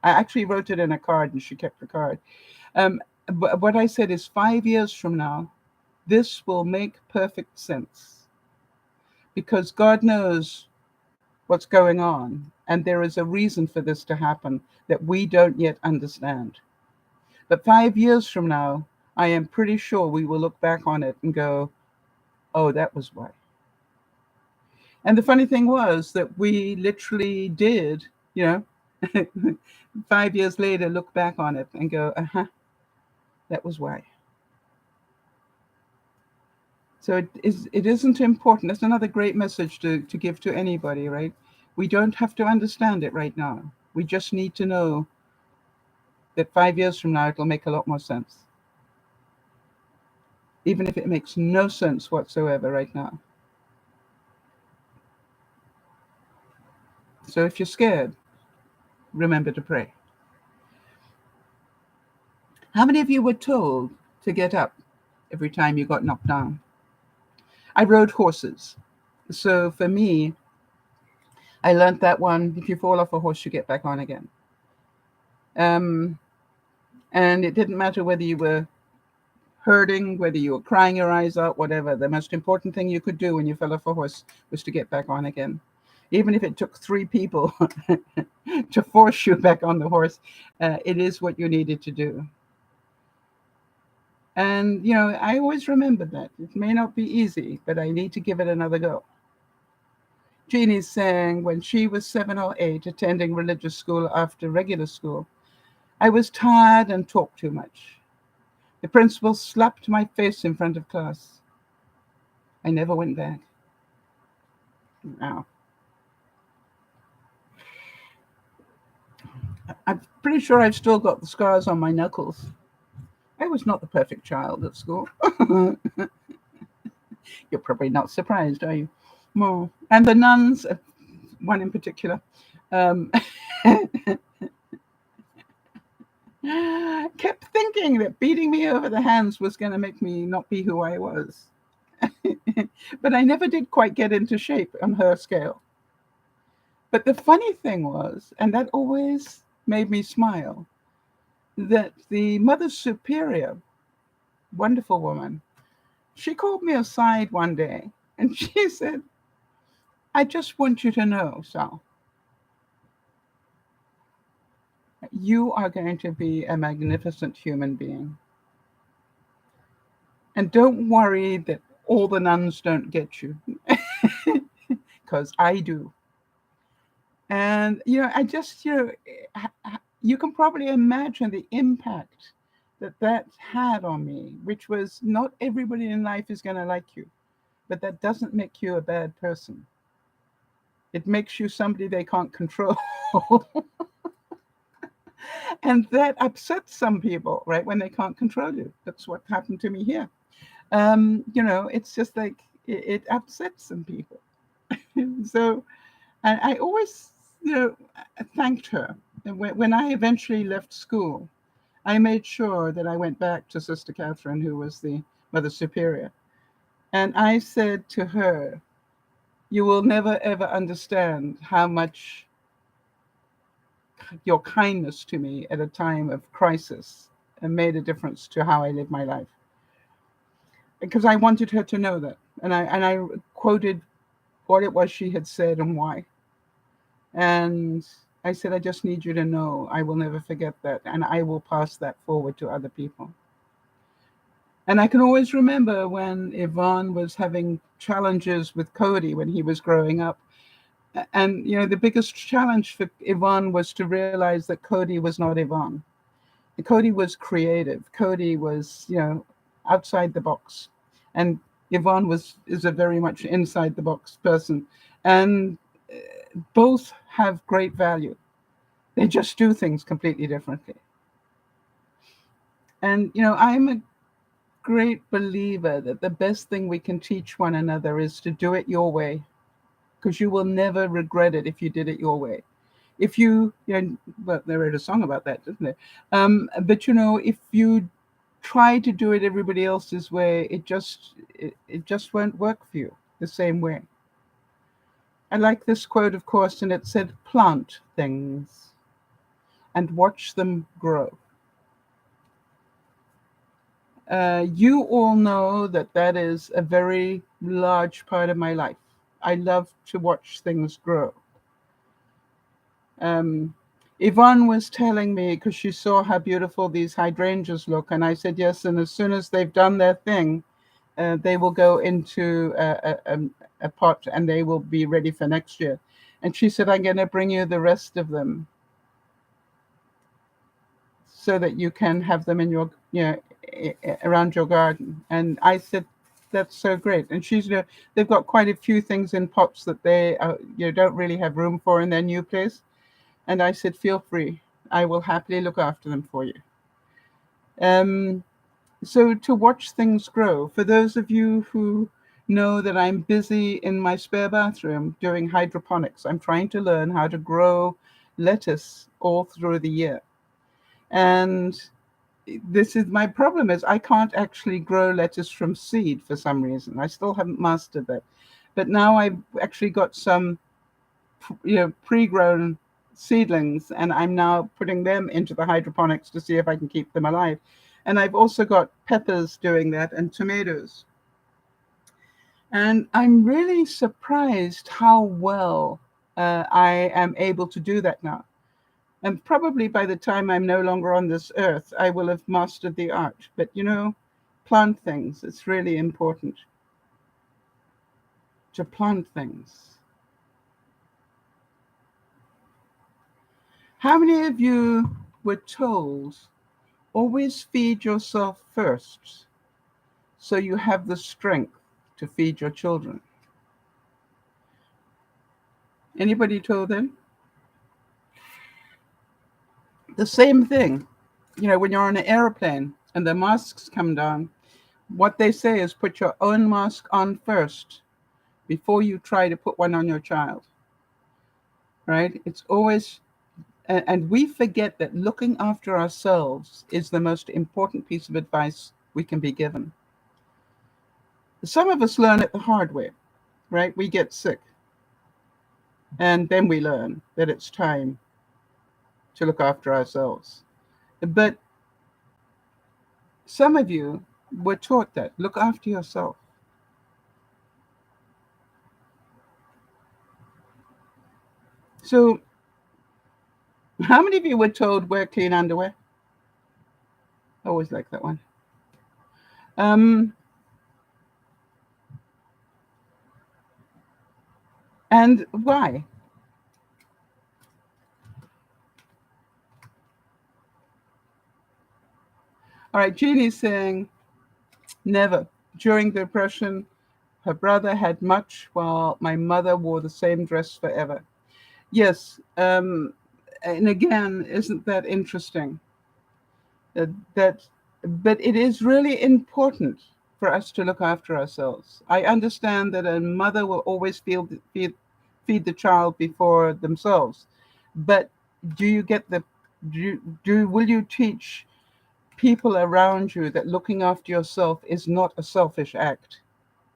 I actually wrote it in a card and she kept the card. But what I said is 5 years from now, this will make perfect sense because God knows what's going on. And there is a reason for this to happen that we don't yet understand. But 5 years from now, I am pretty sure we will look back on it and go, oh, that was why. And the funny thing was that we literally did, you know, 5 years later, look back on it and go, that was why. So it isn't important. That's another great message to give to anybody, right? We don't have to understand it right now. We just need to know that 5 years from now, it'll make a lot more sense. Even if it makes no sense whatsoever right now. So if you're scared, remember to pray. How many of you were told to get up every time you got knocked down? I rode horses. So for me, I learned that one, if you fall off a horse, you get back on again. And it didn't matter whether you were hurting, whether you were crying your eyes out, whatever. The most important thing you could do when you fell off a horse was to get back on again. Even if it took 3 people to force you back on the horse, it is what you needed to do. And, I always remember that. It may not be easy, but I need to give it another go. Jeannie's saying when she was 7 or 8, attending religious school after regular school, I was tired and talked too much. The principal slapped my face in front of class. I never went back. Wow. I'm pretty sure I've still got the scars on my knuckles. I was not the perfect child at school. You're probably not surprised, are you? Well, and the nuns, one in particular, kept thinking that beating me over the hands was going to make me not be who I was. But I never did quite get into shape on her scale. But the funny thing was, and that always made me smile, that the Mother Superior, wonderful woman, she called me aside one day and she said, I just want you to know, Sal, you are going to be a magnificent human being. And don't worry that all the nuns don't get you, because I do. And, I just, you can probably imagine the impact that had on me, which was not everybody in life is going to like you, but that doesn't make you a bad person. It makes you somebody they can't control. And that upsets some people, right? When they can't control you. That's what happened to me here. It's just like it upsets some people. So I always, thanked her. And when I eventually left school, I made sure that I went back to Sister Catherine, who was the Mother Superior. And I said to her, you will never ever understand how much your kindness to me at a time of crisis made a difference to how I live my life. Because I wanted her to know that. And I quoted what it was she had said and why. And I said, I just need you to know I will never forget that. And I will pass that forward to other people. And I can always remember when Yvonne was having challenges with Cody when he was growing up. And, the biggest challenge for Yvonne was to realize that Cody was not Yvonne. Cody was creative. Cody was, outside the box. And Yvonne is a very much inside the box person. And both have great value. They just do things completely differently. And, I'm a great believer that the best thing we can teach one another is to do it your way, because you will never regret it if you did it your way. If well, they wrote a song about that, didn't they? But if you try to do it everybody else's way, it just won't work for you the same way. I like this quote, of course, and it said, "Plant things and watch them grow." You all know that is a very large part of my life. I love to watch things grow. Yvonne was telling me, because she saw how beautiful these hydrangeas look, and I said yes, and as soon as they've done their thing, they will go into a pot and they will be ready for next year. And she said, I'm going to bring you the rest of them so that you can have them in your, around your garden. And I said, that's so great. And she's, they've got quite a few things in pots that they, don't really have room for in their new place. And I said, feel free. I will happily look after them for you. So to watch things grow, for those of you who know that I'm busy in my spare bathroom doing hydroponics, I'm trying to learn how to grow lettuce all through the year. And this is my problem is I can't actually grow lettuce from seed for some reason. I still haven't mastered that. But now I've actually got some, pre-grown seedlings, and I'm now putting them into the hydroponics to see if I can keep them alive. And I've also got peppers doing that and tomatoes. And I'm really surprised how well I am able to do that now. And probably by the time I'm no longer on this earth, I will have mastered the art. But, plant things. It's really important to plant things. How many of you were told, always feed yourself first so you have the strength to feed your children? Anybody told them? The same thing, when you're on an airplane and the masks come down, what they say is put your own mask on first before you try to put one on your child, right? It's always, and we forget that looking after ourselves is the most important piece of advice we can be given. Some of us learn it the hard way, right? We get sick, and then we learn that it's time to look after ourselves. But some of you were taught that look after yourself. So how many of you were told wear clean underwear? I always like that one. And why? All right, Jeannie's saying, never. During the Depression, her brother had much, while my mother wore the same dress forever. Yes, and again, isn't that interesting? That, but it is really important for us to look after ourselves. I understand that a mother will always feed the child before themselves, but do you get the will you teach people around you that looking after yourself is not a selfish act?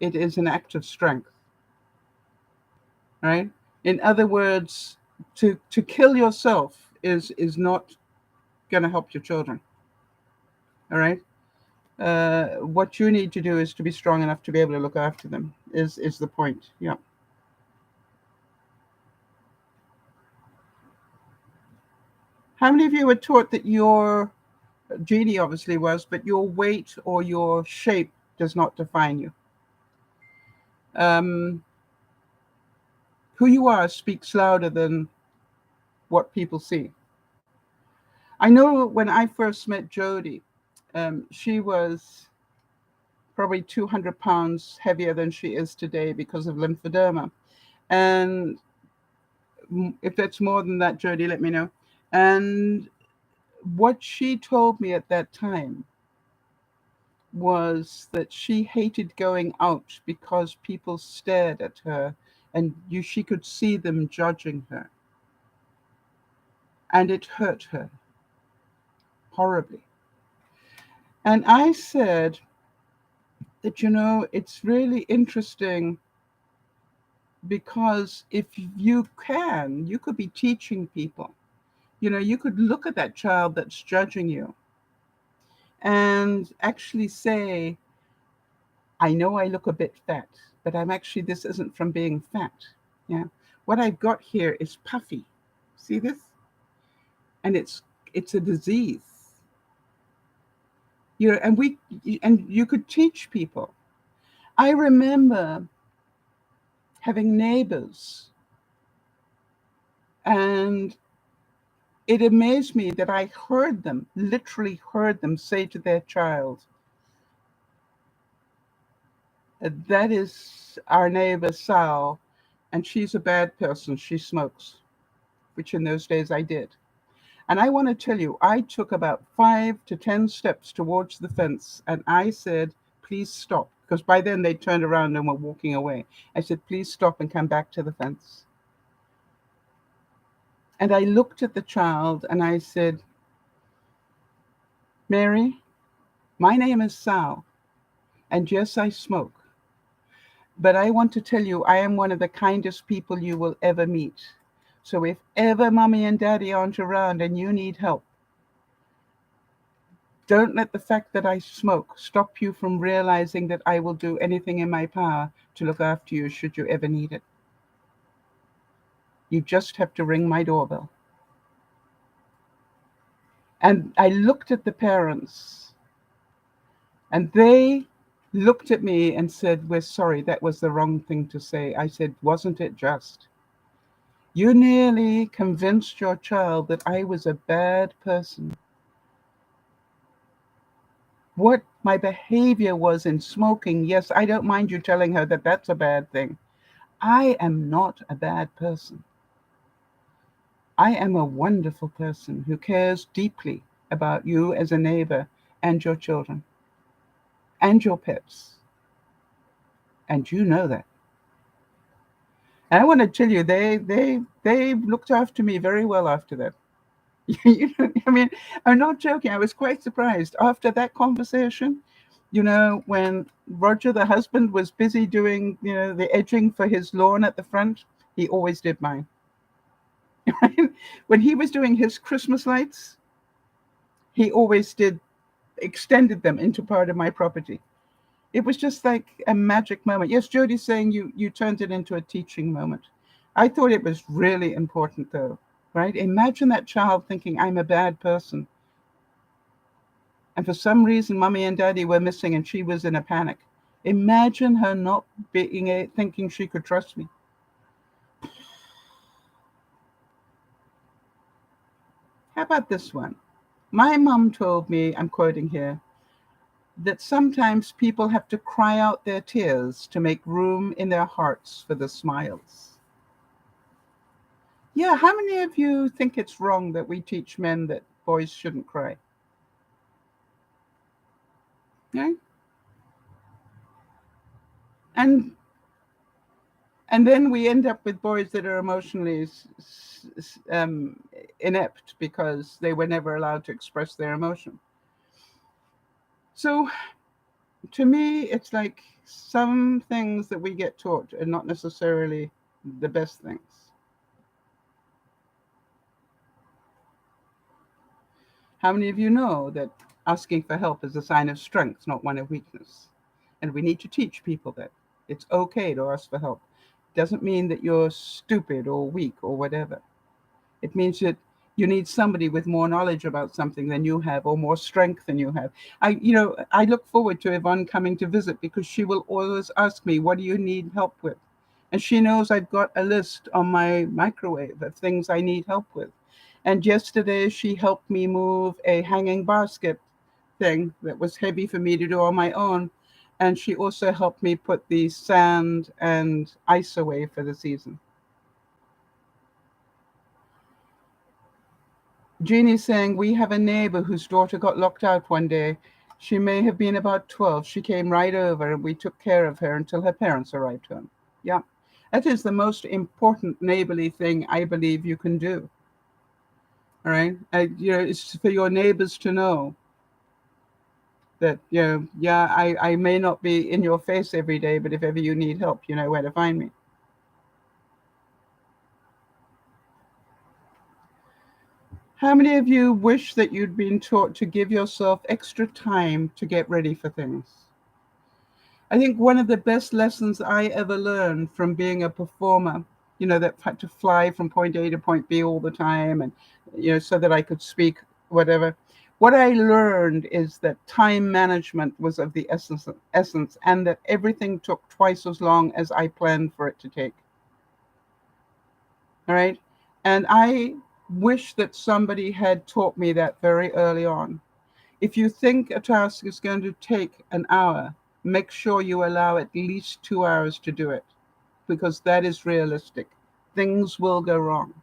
It is an act of strength, right? In other words, to kill yourself is not going to help your children. All right. What you need to do is to be strong enough to be able to look after them. Is the point? Yeah. How many of you were taught that your Jeannie obviously was, but your weight or your shape does not define you? Um, who you are speaks louder than what people see. I know when I first met Jody, she was probably 200 pounds heavier than she is today because of lymphedema. And if that's more than that, Jody, let me know. And what she told me at that time was that she hated going out because people stared at her and she could see them judging her. And it hurt her horribly. And I said that, it's really interesting because if you could be teaching people. You could look at that child that's judging you and actually say, I know I look a bit fat, but this isn't from being fat. Yeah. What I've got here is puffy. See this? And it's a disease. And you could teach people. I remember having neighbors, and it amazed me that I literally heard them say to their child, that is our neighbor Sal, and she's a bad person. She smokes, which in those days I did. And I want to tell you, I took about 5 to 10 steps towards the fence, and I said, please stop. Because by then they turned around and were walking away. I said, please stop and come back to the fence. And I looked at the child and I said, Mary, my name is Sal, and yes, I smoke. But I want to tell you, I am one of the kindest people you will ever meet. So if ever mommy and daddy aren't around and you need help, don't let the fact that I smoke stop you from realizing that I will do anything in my power to look after you should you ever need it. You just have to ring my doorbell. And I looked at the parents, and they looked at me and said, we're sorry, that was the wrong thing to say. I said, wasn't it just? You nearly convinced your child that I was a bad person. What my behavior was in smoking, yes, I don't mind you telling her that that's a bad thing. I am not a bad person. I am a wonderful person who cares deeply about you as a neighbor and your children and your pets. And you know that. And I want to tell you, they looked after me very well after that. I mean, I'm not joking. I was quite surprised after that conversation. When Roger, the husband, was busy doing, the edging for his lawn at the front, he always did mine. When he was doing his Christmas lights, he always extended them into part of my property. It was just like a magic moment. Yes, Jody's saying you turned it into a teaching moment. I thought it was really important, though, right? Imagine that child thinking, I'm a bad person. And for some reason, mommy and daddy were missing and she was in a panic. Imagine her not thinking she could trust me. How about this one? My mom told me, I'm quoting here, that sometimes people have to cry out their tears to make room in their hearts for the smiles. Yeah, how many of you think it's wrong that we teach men that boys shouldn't cry? Yeah? And and then we end up with boys that are emotionally inept because they were never allowed to express their emotion. So to me, it's like some things that we get taught are not necessarily the best things. How many of you know that asking for help is a sign of strength, not one of weakness? And we need to teach people that it's okay to ask for help. Doesn't mean that you're stupid or weak or whatever. It means that you need somebody with more knowledge about something than you have, or more strength than you have. I look forward to Yvonne coming to visit because she will always ask me, "What do you need help with?" And she knows I've got a list on my microwave of things I need help with. And yesterday she helped me move a hanging basket thing that was heavy for me to do on my own. And she also helped me put the sand and ice away for the season. Jeannie's saying, we have a neighbor whose daughter got locked out one day. She may have been about 12. She came right over and we took care of her until her parents arrived home. Yeah, that is the most important neighborly thing I believe you can do. All right. It's for your neighbors to know that, yeah, I may not be in your face every day, but if ever you need help, you know where to find me. How many of you wish that you'd been taught to give yourself extra time to get ready for things? I think one of the best lessons I ever learned from being a performer, that had to fly from point A to point B all the time and, so that I could speak, whatever. What I learned is that time management was of the essence, and that everything took twice as long as I planned for it to take. All right. And I wish that somebody had taught me that very early on. If you think a task is going to take an hour, make sure you allow at least 2 hours to do it, because that is realistic. Things will go wrong.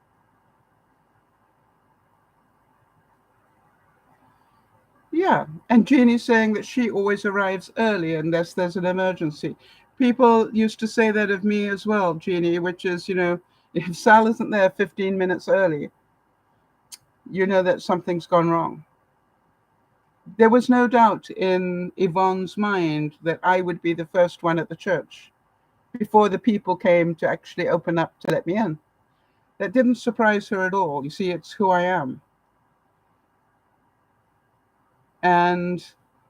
Yeah, and Jeannie's saying that she always arrives early unless there's an emergency. People used to say that of me as well, Jeannie, which is, if Sal isn't there 15 minutes early, you know that something's gone wrong. There was no doubt in Yvonne's mind that I would be the first one at the church before the people came to actually open up to let me in. That didn't surprise her at all. You see, it's who I am. And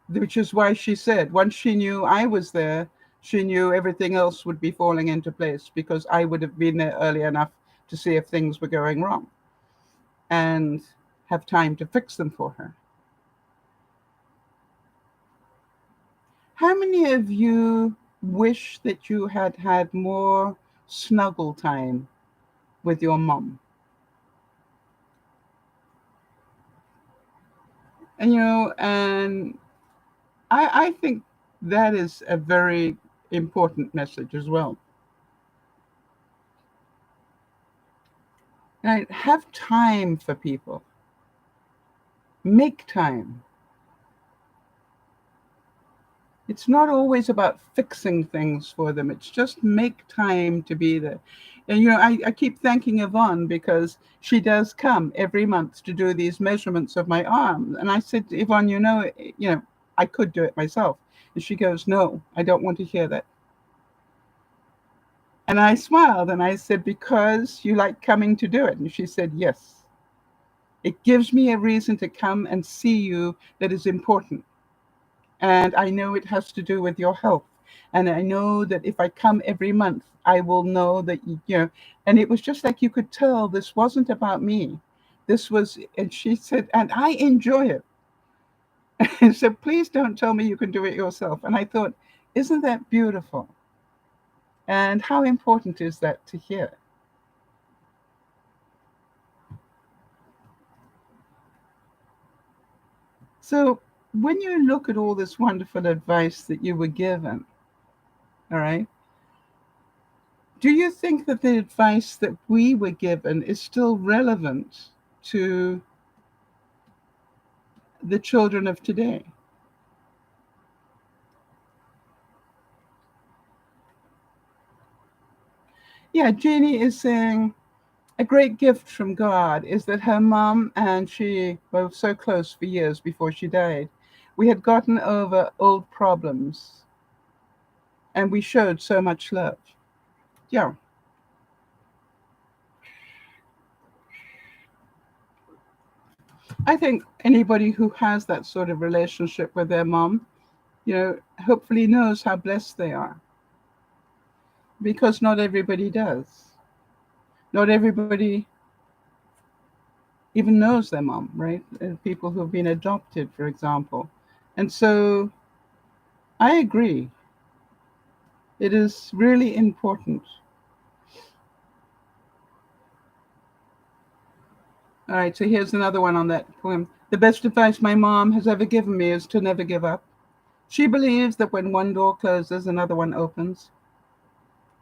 which is why she said, once she knew I was there, she knew everything else would be falling into place because I would have been there early enough to see if things were going wrong and have time to fix them for her. How many of you wish that you had had more snuggle time with your mom? And I think that is a very important message as well. Right? Have time for people. Make time. It's not always about fixing things for them. It's just make time to be there. And I keep thanking Yvonne because she does come every month to do these measurements of my arm. And I said, Yvonne, I could do it myself. And she goes, no, I don't want to hear that. And I smiled and I said, because you like coming to do it. And she said, yes. It gives me a reason to come and see you that is important. And I know it has to do with your health. And I know that if I come every month, I will know that, and it was just like you could tell this wasn't about me. This was, and she said, and I enjoy it. And so please don't tell me you can do it yourself. And I thought, isn't that beautiful? And how important is that to hear? So when you look at all this wonderful advice that you were given, all right, do you think that the advice that we were given is still relevant to the children of today? Yeah, Jeannie is saying a great gift from God is that her mom and she were so close for years before she died. We had gotten over old problems and we showed so much love. Yeah, I think anybody who has that sort of relationship with their mom, hopefully knows how blessed they are because not everybody does. Not everybody even knows their mom, right? People who've been adopted, for example. And so I agree. It is really important. All right, so here's another one on that poem. The best advice my mom has ever given me is to never give up. She believes that when one door closes, another one opens.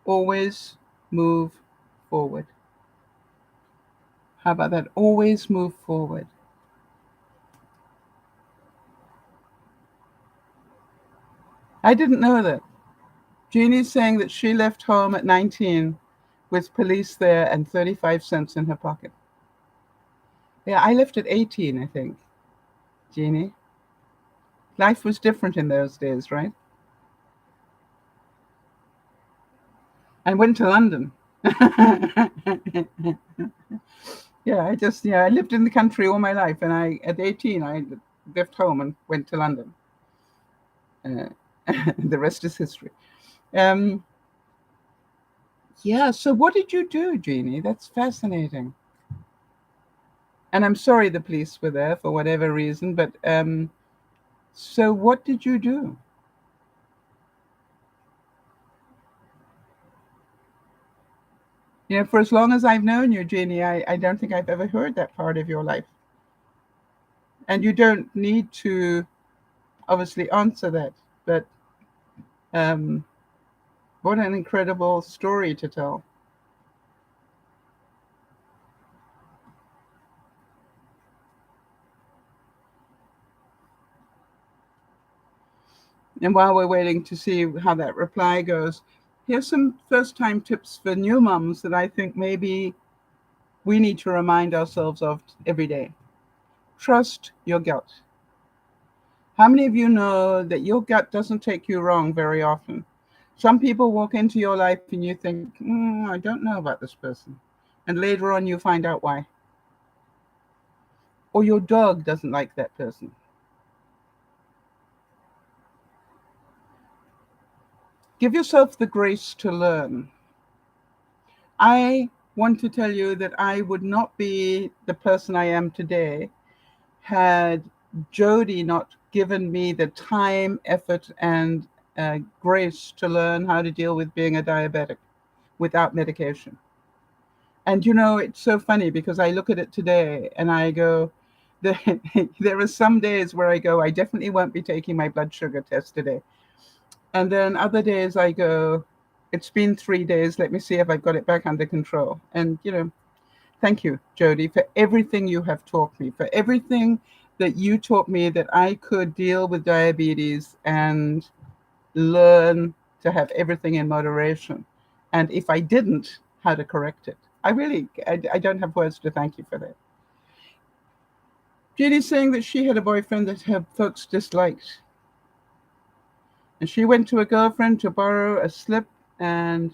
Always move forward. How about that? Always move forward. I didn't know that. Jeannie's saying that she left home at 19 with police there and 35 cents in her pocket. Yeah, I left at 18, I think, Jeannie. Life was different in those days, right? I went to London. Yeah, I lived in the country all my life, and at 18, I left home and went to London. Uh, the rest is history. Um, yeah, so what did you do, Jeannie? That's fascinating. And I'm sorry the police were there for whatever reason, but so what did you do? For as long as I've known you, Jeannie, I don't think I've ever heard that part of your life. And you don't need to obviously answer that, but um, what an incredible story to tell. And while we're waiting to see how that reply goes, here's some first time tips for new moms that I think maybe we need to remind ourselves of every day. Trust your gut. How many of you know that your gut doesn't take you wrong very often? Some people walk into your life and you think, I don't know about this person. And later on, you find out why. Or your dog doesn't like that person. Give yourself the grace to learn. I want to tell you that I would not be the person I am today had Jody not given me the time, effort, and grace to learn how to deal with being a diabetic without medication. And it's so funny because I look at it today and I go, there, there are some days where I go, I definitely won't be taking my blood sugar test today. And then other days I go, it's been 3 days. Let me see if I've got it back under control. And, thank you, Jody, for everything you have taught me, for everything that you taught me that I could deal with diabetes and learn to have everything in moderation. And if I didn't, how to correct it. I don't have words to thank you for that. Judy's saying that she had a boyfriend that her folks disliked. And she went to a girlfriend to borrow a slip and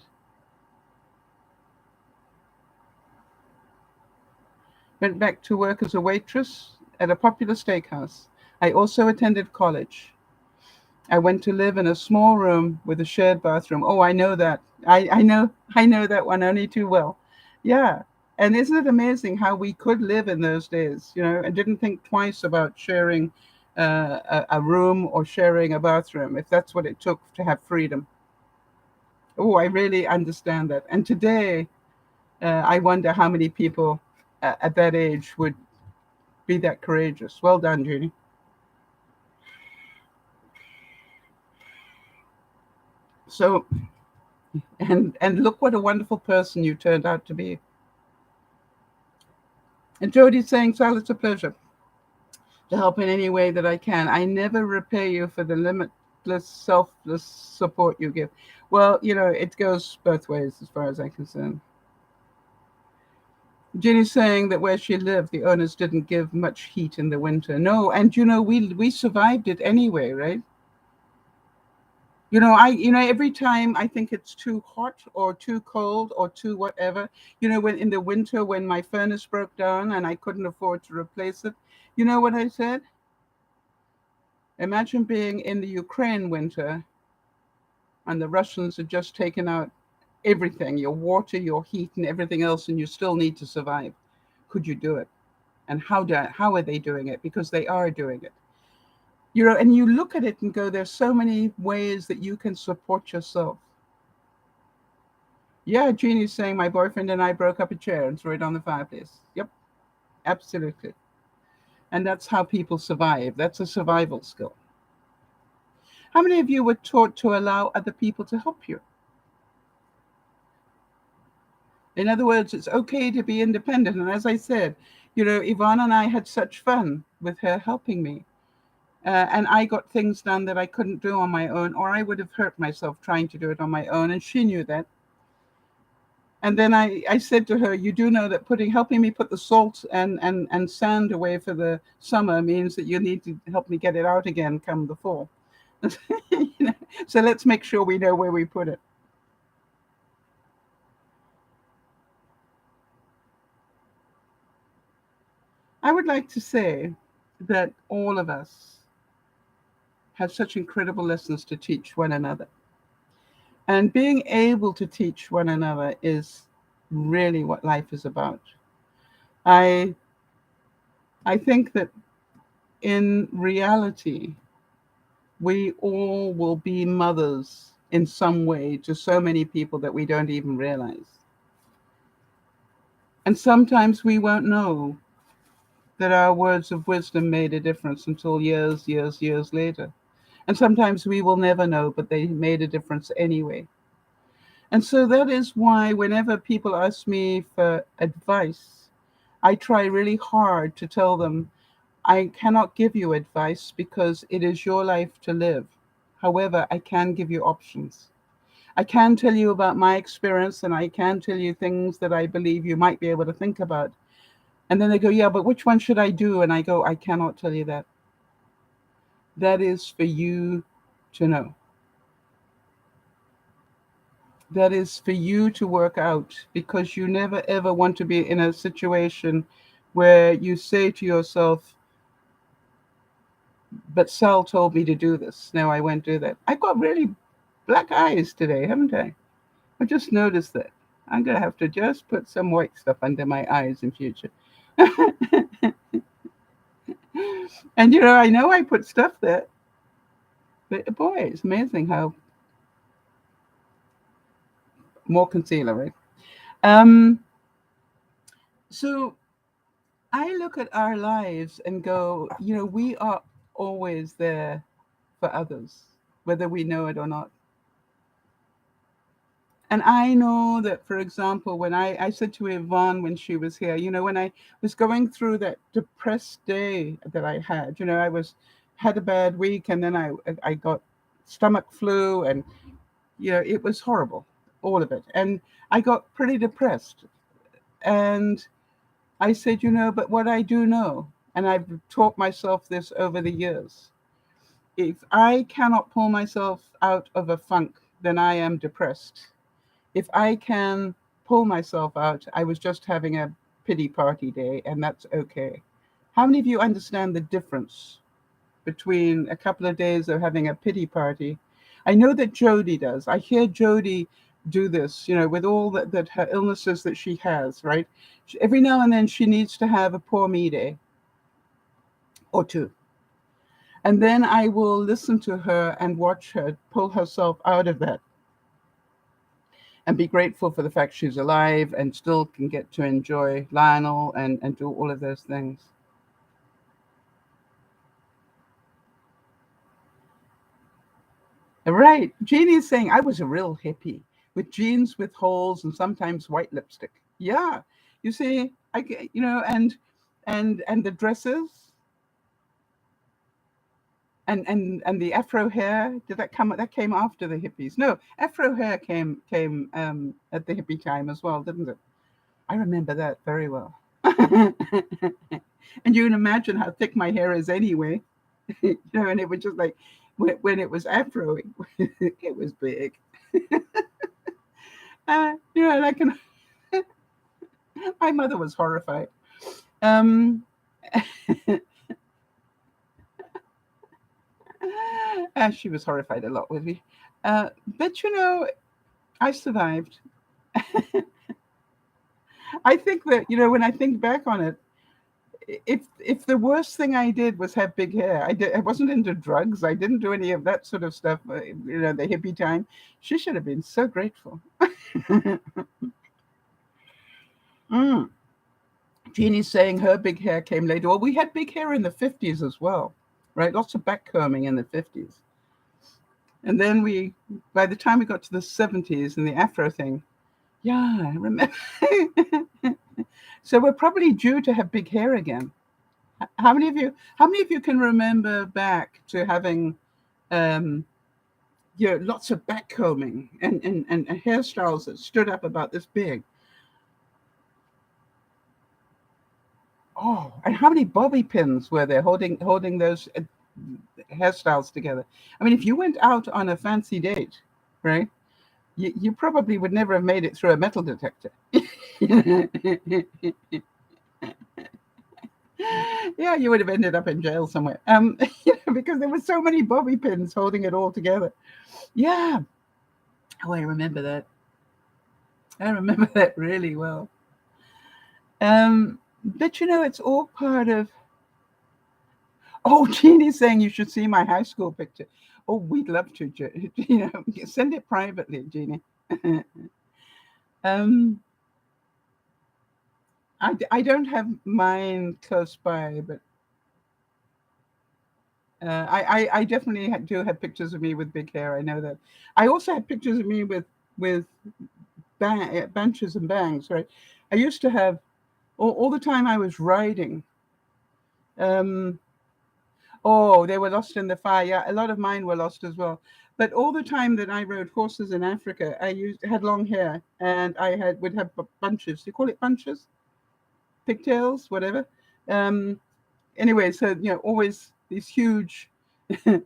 went back to work as a waitress at a popular steakhouse. I also attended college. I went to live in a small room with a shared bathroom. Oh, I know that. I know that one only too well. Yeah. And isn't it amazing how we could live in those days, and didn't think twice about sharing a room or sharing a bathroom if that's what it took to have freedom. Oh, I really understand that. And today, I wonder how many people at that age would be that courageous. Well done, Judy. So, and look what a wonderful person you turned out to be. And Jodi's saying, Sal, it's a pleasure to help in any way that I can. I never repay you for the limitless, selfless support you give. Well, it goes both ways as far as I'm concerned. Jenny's saying that where she lived, the owners didn't give much heat in the winter. No, and we survived it anyway, right? Every time I think it's too hot or too cold or too whatever, when in the winter when my furnace broke down and I couldn't afford to replace it, you know what I said? Imagine being in the Ukraine winter and the Russians have just taken out everything, your water, your heat, and everything else, and you still need to survive. Could you do it? And how are they doing it? Because they are doing it. And you look at it and go, there's so many ways that you can support yourself. Yeah, Jeannie's saying my boyfriend and I broke up a chair and threw it on the fireplace. Yep, absolutely. And that's how people survive. That's a survival skill. How many of you were taught to allow other people to help you? In other words, it's okay to be independent. And as I said, Yvonne and I had such fun with her helping me. And I got things done that I couldn't do on my own, or I would have hurt myself trying to do it on my own. And she knew that. And then I said to her, you do know that helping me put the salt and sand away for the summer means that you need to help me get it out again come the fall. So let's make sure we know where we put it. I would like to say that all of us have such incredible lessons to teach one another. And being able to teach one another is really what life is about. I I think that in reality, we all will be mothers in some way to so many people that we don't even realize. And sometimes we won't know that our words of wisdom made a difference until years later. And sometimes we will never know, but they made a difference anyway. And so that is why whenever people ask me for advice, I try really hard to tell them, I cannot give you advice because it is your life to live. However, I can give you options. I can tell you about my experience and I can tell you things that I believe you might be able to think about. And then they go, yeah, but which one should I do? And I go, I cannot tell you that. That is for you to know. That is for you to work out because you never ever want to be in a situation where you say to yourself, but Sal told me to do this. No, I won't do that. I've got really black eyes today, haven't I? I just noticed that. I'm going to have to just put some white stuff under my eyes in future. And I know I put stuff there, but boy, it's amazing how more concealer, right? Um, so I look at our lives and go, we are always there for others, whether we know it or not. And I know that, for example, when I said to Yvonne when she was here, when I was going through that depressed day that I had, had a bad week and then I got stomach flu and, it was horrible, all of it. And I got pretty depressed. And I said, but what I do know, and I've taught myself this over the years, if I cannot pull myself out of a funk, then I am depressed. If I can pull myself out, I was just having a pity party day, and that's okay. How many of you understand the difference between a couple of days of having a pity party? I know that Jody does. I hear Jody do this, with all that her illnesses that she has, right? Every now and then she needs to have a poor me day or two. And then I will listen to her and watch her pull herself out of that and be grateful for the fact she's alive and still can get to enjoy Lionel and do all of those things. Right. Jeannie's saying I was a real hippie with jeans with holes and sometimes white lipstick. Yeah. You see, and the dresses and the afro hair. Did that come? That came after the hippies. No, afro hair came at the hippie time as well, didn't it? I remember that very well. And you can imagine how thick my hair is anyway. And it was just like when it was afro, it was big. And I can. My mother was horrified. Um, she was horrified a lot with me. But I survived. I think that when I think back on it, if the worst thing I did was have big hair, I wasn't into drugs. I didn't do any of that sort of stuff. The hippie time. She should have been so grateful. Mm. Jeannie's saying her big hair came later. Well, we had big hair in the 50s as well, right? Lots of back combing in the 50s. And then by the time we got to the 70s and the afro thing, yeah, I remember. So we're probably due to have big hair again. How many of you can remember back to having um, lots of back combing and hairstyles that stood up about this big? Oh, and how many bobby pins were there holding those hairstyles together? I mean, if you went out on a fancy date, right, you probably would never have made it through a metal detector. Yeah, you would have ended up in jail somewhere. Because there were so many bobby pins holding it all together. Yeah. Oh, I remember that. I remember that really well. But it's all part of. Oh, Jeannie's saying you should see my high school picture. Oh, we'd love to, send it privately, Jeannie. um, I don't have mine close by, but I definitely do have pictures of me with big hair. I know that. I also have pictures of me with bunches and bangs. Right. I used to have all the time I was riding. Um, oh, they were lost in the fire. Yeah, a lot of mine were lost as well. But all the time that I rode horses in Africa, I had long hair, and would have bunches. You call it bunches, pigtails, whatever. Um, anyway, so always these huge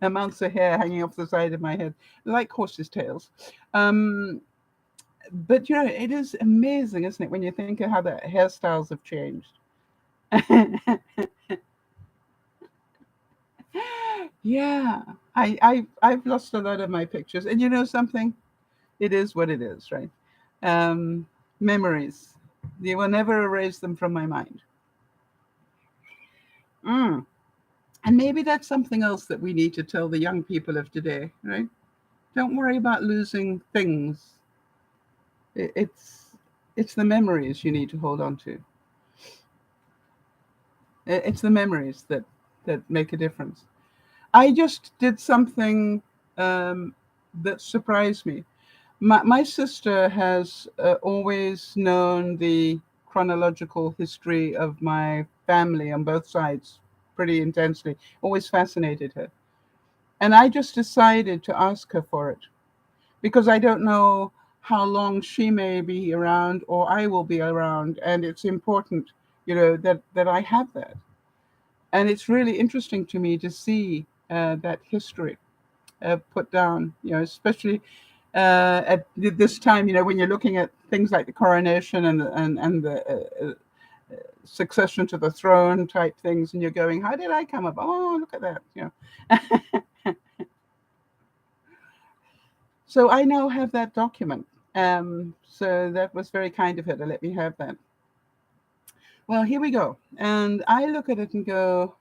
amounts of hair hanging off the side of my head, like horses' tails. Um, but it is amazing, isn't it, when you think of how the hairstyles have changed? Yeah, I've lost a lot of my pictures, and something, it is what it is, right? Um, Memories, you will never erase them from my mind. Mm. And maybe that's something else that we need to tell the young people of today, right? Don't worry about losing things. It's the memories you need to hold on to. It's the memories that make a difference. I just did something that surprised me. My sister has always known the chronological history of my family on both sides pretty intensely, always fascinated her. And I just decided to ask her for it because I don't know how long she may be around or I will be around. And it's important, that I have that. And it's really interesting to me to see that history put down, especially at this time, when you're looking at things like the coronation and the succession to the throne type things, and you're going, how did I come up? Oh, look at that. So I now have that document. So that was very kind of her to let me have that. Well, here we go. And I look at it and go,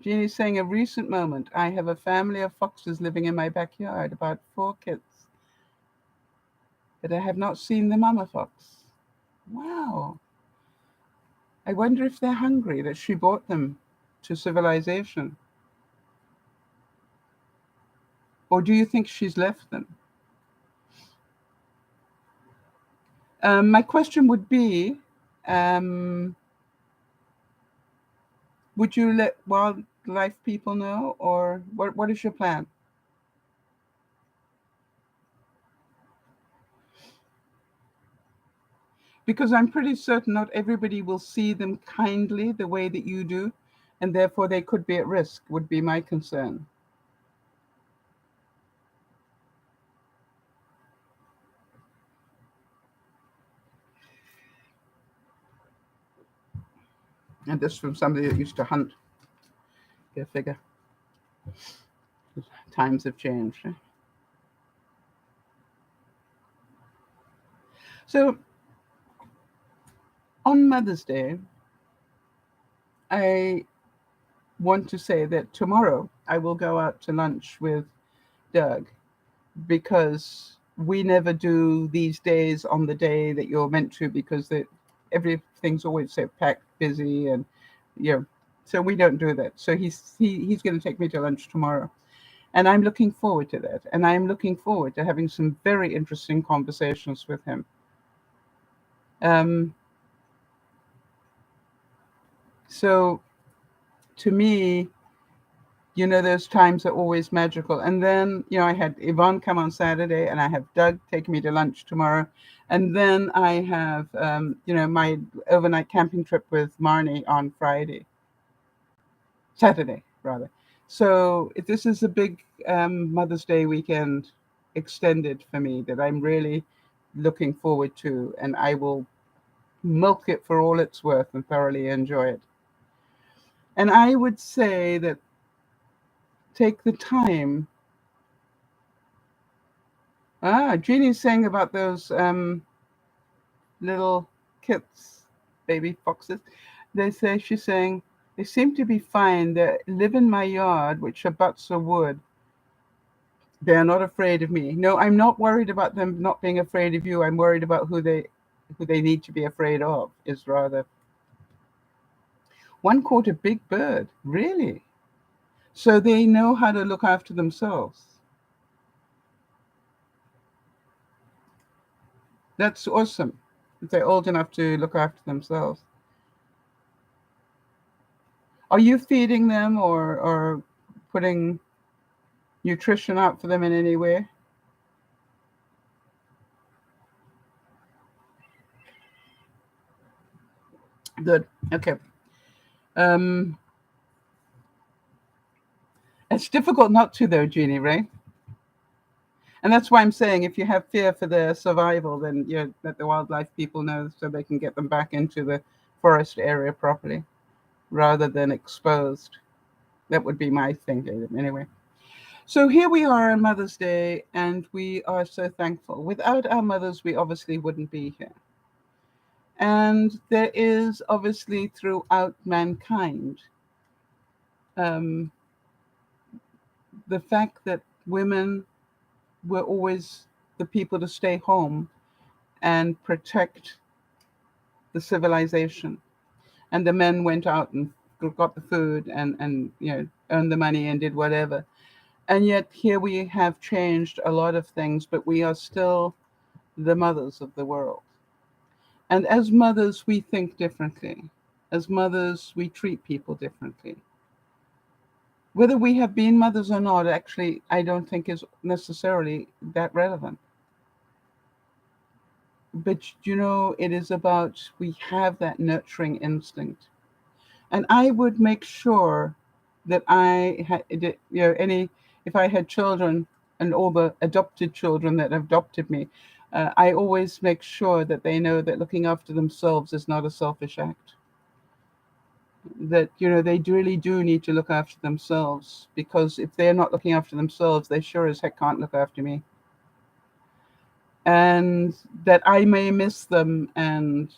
Jeannie's saying, a recent moment. I have a family of foxes living in my backyard, about 4 kids, but I have not seen the mama fox. Wow. I wonder if they're hungry, that she brought them to civilization. Or do you think she's left them? My question would be, um, would you let wildlife people know, or what is your plan? Because I'm pretty certain not everybody will see them kindly the way that you do, and therefore they could be at risk, would be my concern. And this from somebody that used to hunt. Go figure. Times have changed. Eh? So on Mother's Day, I want to say that tomorrow I will go out to lunch with Doug, because we never do these days on the day that you're meant to, because everything's always so packed, busy, and you know, so we don't do that. So he's going to take me to lunch tomorrow, and I'm looking forward to that. And I'm looking forward to having some very interesting conversations with him. Um, so to me, those times are always magical. And then, I had Yvonne come on Saturday, and I have Doug taking me to lunch tomorrow. And then I have, my overnight camping trip with Marnie on Saturday, rather. So this is a big Mother's Day weekend extended for me that I'm really looking forward to. And I will milk it for all it's worth and thoroughly enjoy it. And I would say that take the time. Jeannie's saying about those little kits, baby foxes. She's saying, they seem to be fine. They live in my yard, which abuts a wood. They are not afraid of me. No, I'm not worried about them not being afraid of you. I'm worried about who they need to be afraid of, is rather. One caught a big bird. Really? So they know how to look after themselves. That's awesome. If they're old enough to look after themselves. Are you feeding them, or putting nutrition out for them in any way? Good. Okay. Um, it's difficult not to, though, Jeannie, right? And that's why I'm saying, if you have fear for their survival, then let the wildlife people know so they can get them back into the forest area properly, rather than exposed. That would be my thinking anyway. So here we are on Mother's Day, and we are so thankful. Without our mothers, we obviously wouldn't be here. And there is obviously throughout mankind um, the fact that women were always the people to stay home and protect the civilization. And the men went out and got the food, and earned the money and did whatever. And yet here we have changed a lot of things, but we are still the mothers of the world. And as mothers, we think differently. As mothers, we treat people differently. Whether we have been mothers or not, actually, I don't think is necessarily that relevant. But, it is about, we have that nurturing instinct. And I would make sure that I had, if I had children, and all the adopted children that adopted me, I always make sure that they know that looking after themselves is not a selfish act. That they really do need to look after themselves, because if they're not looking after themselves, they sure as heck can't look after me. And that I may miss them and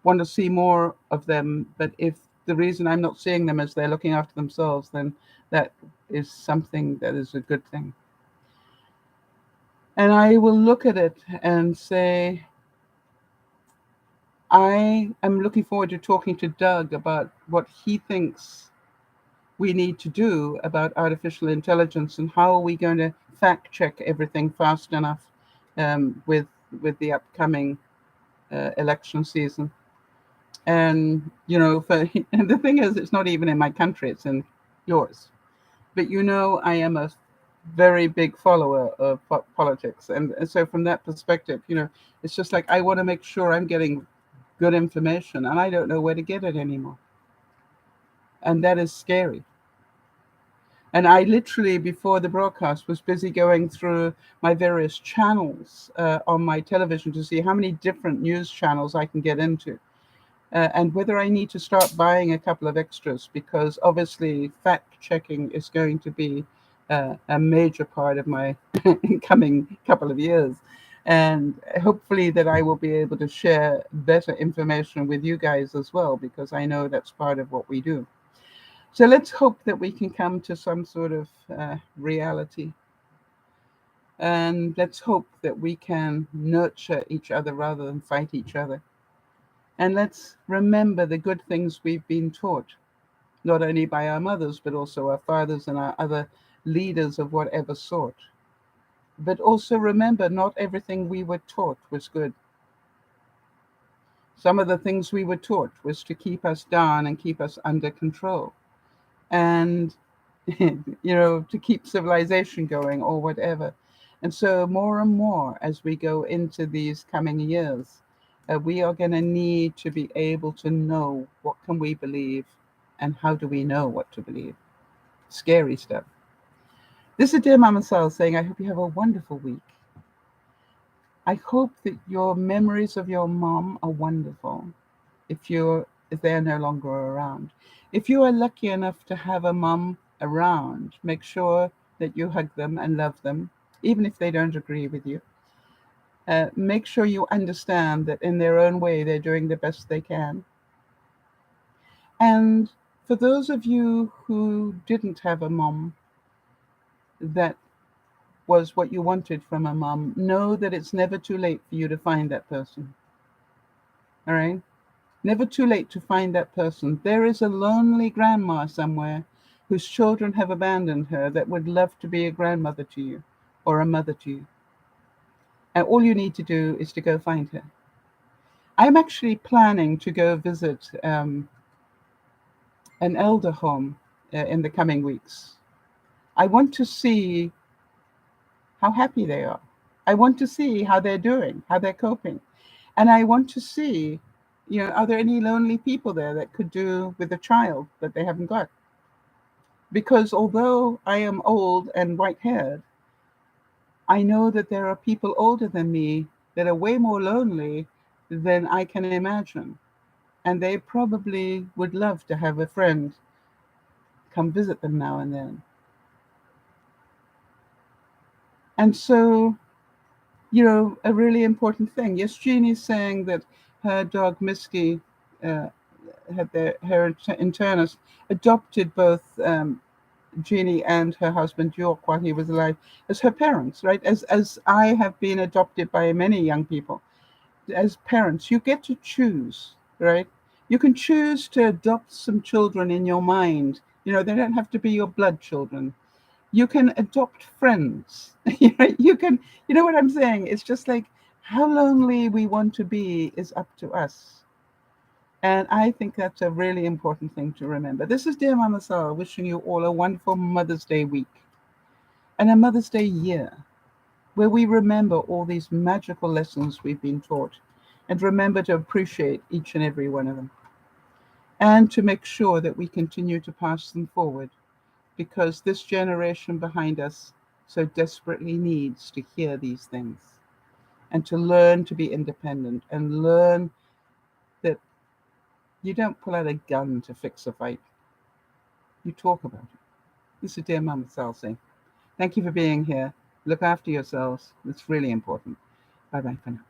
want to see more of them, but if the reason I'm not seeing them is they're looking after themselves, then that is something that is a good thing. And I will look at it and say, I am looking forward to talking to Doug about what he thinks we need to do about artificial intelligence, and how are we going to fact check everything fast enough with the upcoming election season. And and the thing is, it's not even in my country; it's in yours. But I am a very big follower of politics, and so from that perspective, it's just like I want to make sure I'm getting good information, and I don't know where to get it anymore, and that is scary. And I literally, before the broadcast, was busy going through my various channels on my television to see how many different news channels I can get into, and whether I need to start buying a couple of extras, because obviously fact checking is going to be a major part of my coming couple of years. And hopefully that I will be able to share better information with you guys as well, because I know that's part of what we do. So let's hope that we can come to some sort of reality. And let's hope that we can nurture each other rather than fight each other. And let's remember the good things we've been taught, not only by our mothers, but also our fathers and our other leaders of whatever sort. But also remember, not everything we were taught was good. Some of the things we were taught was to keep us down and keep us under control. And to keep civilization going or whatever. And so more and more as we go into these coming years, we are going to need to be able to know what can we believe and how do we know what to believe. Scary stuff. This is Dear Mama Sal saying, I hope you have a wonderful week. I hope that your memories of your mom are wonderful if they're no longer around. If you are lucky enough to have a mom around, make sure that you hug them and love them, even if they don't agree with you. Make sure you understand that in their own way, they're doing the best they can. And for those of you who didn't have a mom that was what you wanted from a mom, know that it's never too late for you to find that person. All right? Never too late to find that person. There is a lonely grandma somewhere whose children have abandoned her that would love to be a grandmother to you or a mother to you. And all you need to do is to go find her. I'm actually planning to go visit an elder home in the coming weeks. I want to see how happy they are. I want to see how they're doing, how they're coping. And I want to see, are there any lonely people there that could do with a child that they haven't got? Because although I am old and white-haired, I know that there are people older than me that are way more lonely than I can imagine. And they probably would love to have a friend come visit them now and then. And so, a really important thing. Yes, Jeannie's saying that her dog Misty had her internist adopted both Jeannie and her husband York while he was alive as her parents, right? As I have been adopted by many young people. As parents, you get to choose, right? You can choose to adopt some children in your mind. They don't have to be your blood children. You can adopt friends. You can, what I'm saying? It's just like how lonely we want to be is up to us. And I think that's a really important thing to remember. This is Dear Mama Sal wishing you all a wonderful Mother's Day week and a Mother's Day year where we remember all these magical lessons we've been taught and remember to appreciate each and every one of them and to make sure that we continue to pass them forward, because this generation behind us so desperately needs to hear these things and to learn to be independent and learn that you don't pull out a gun to fix a fight. You talk about it. This is Dear Mama Sal saying, thank you for being here. Look after yourselves. It's really important. Bye-bye for now.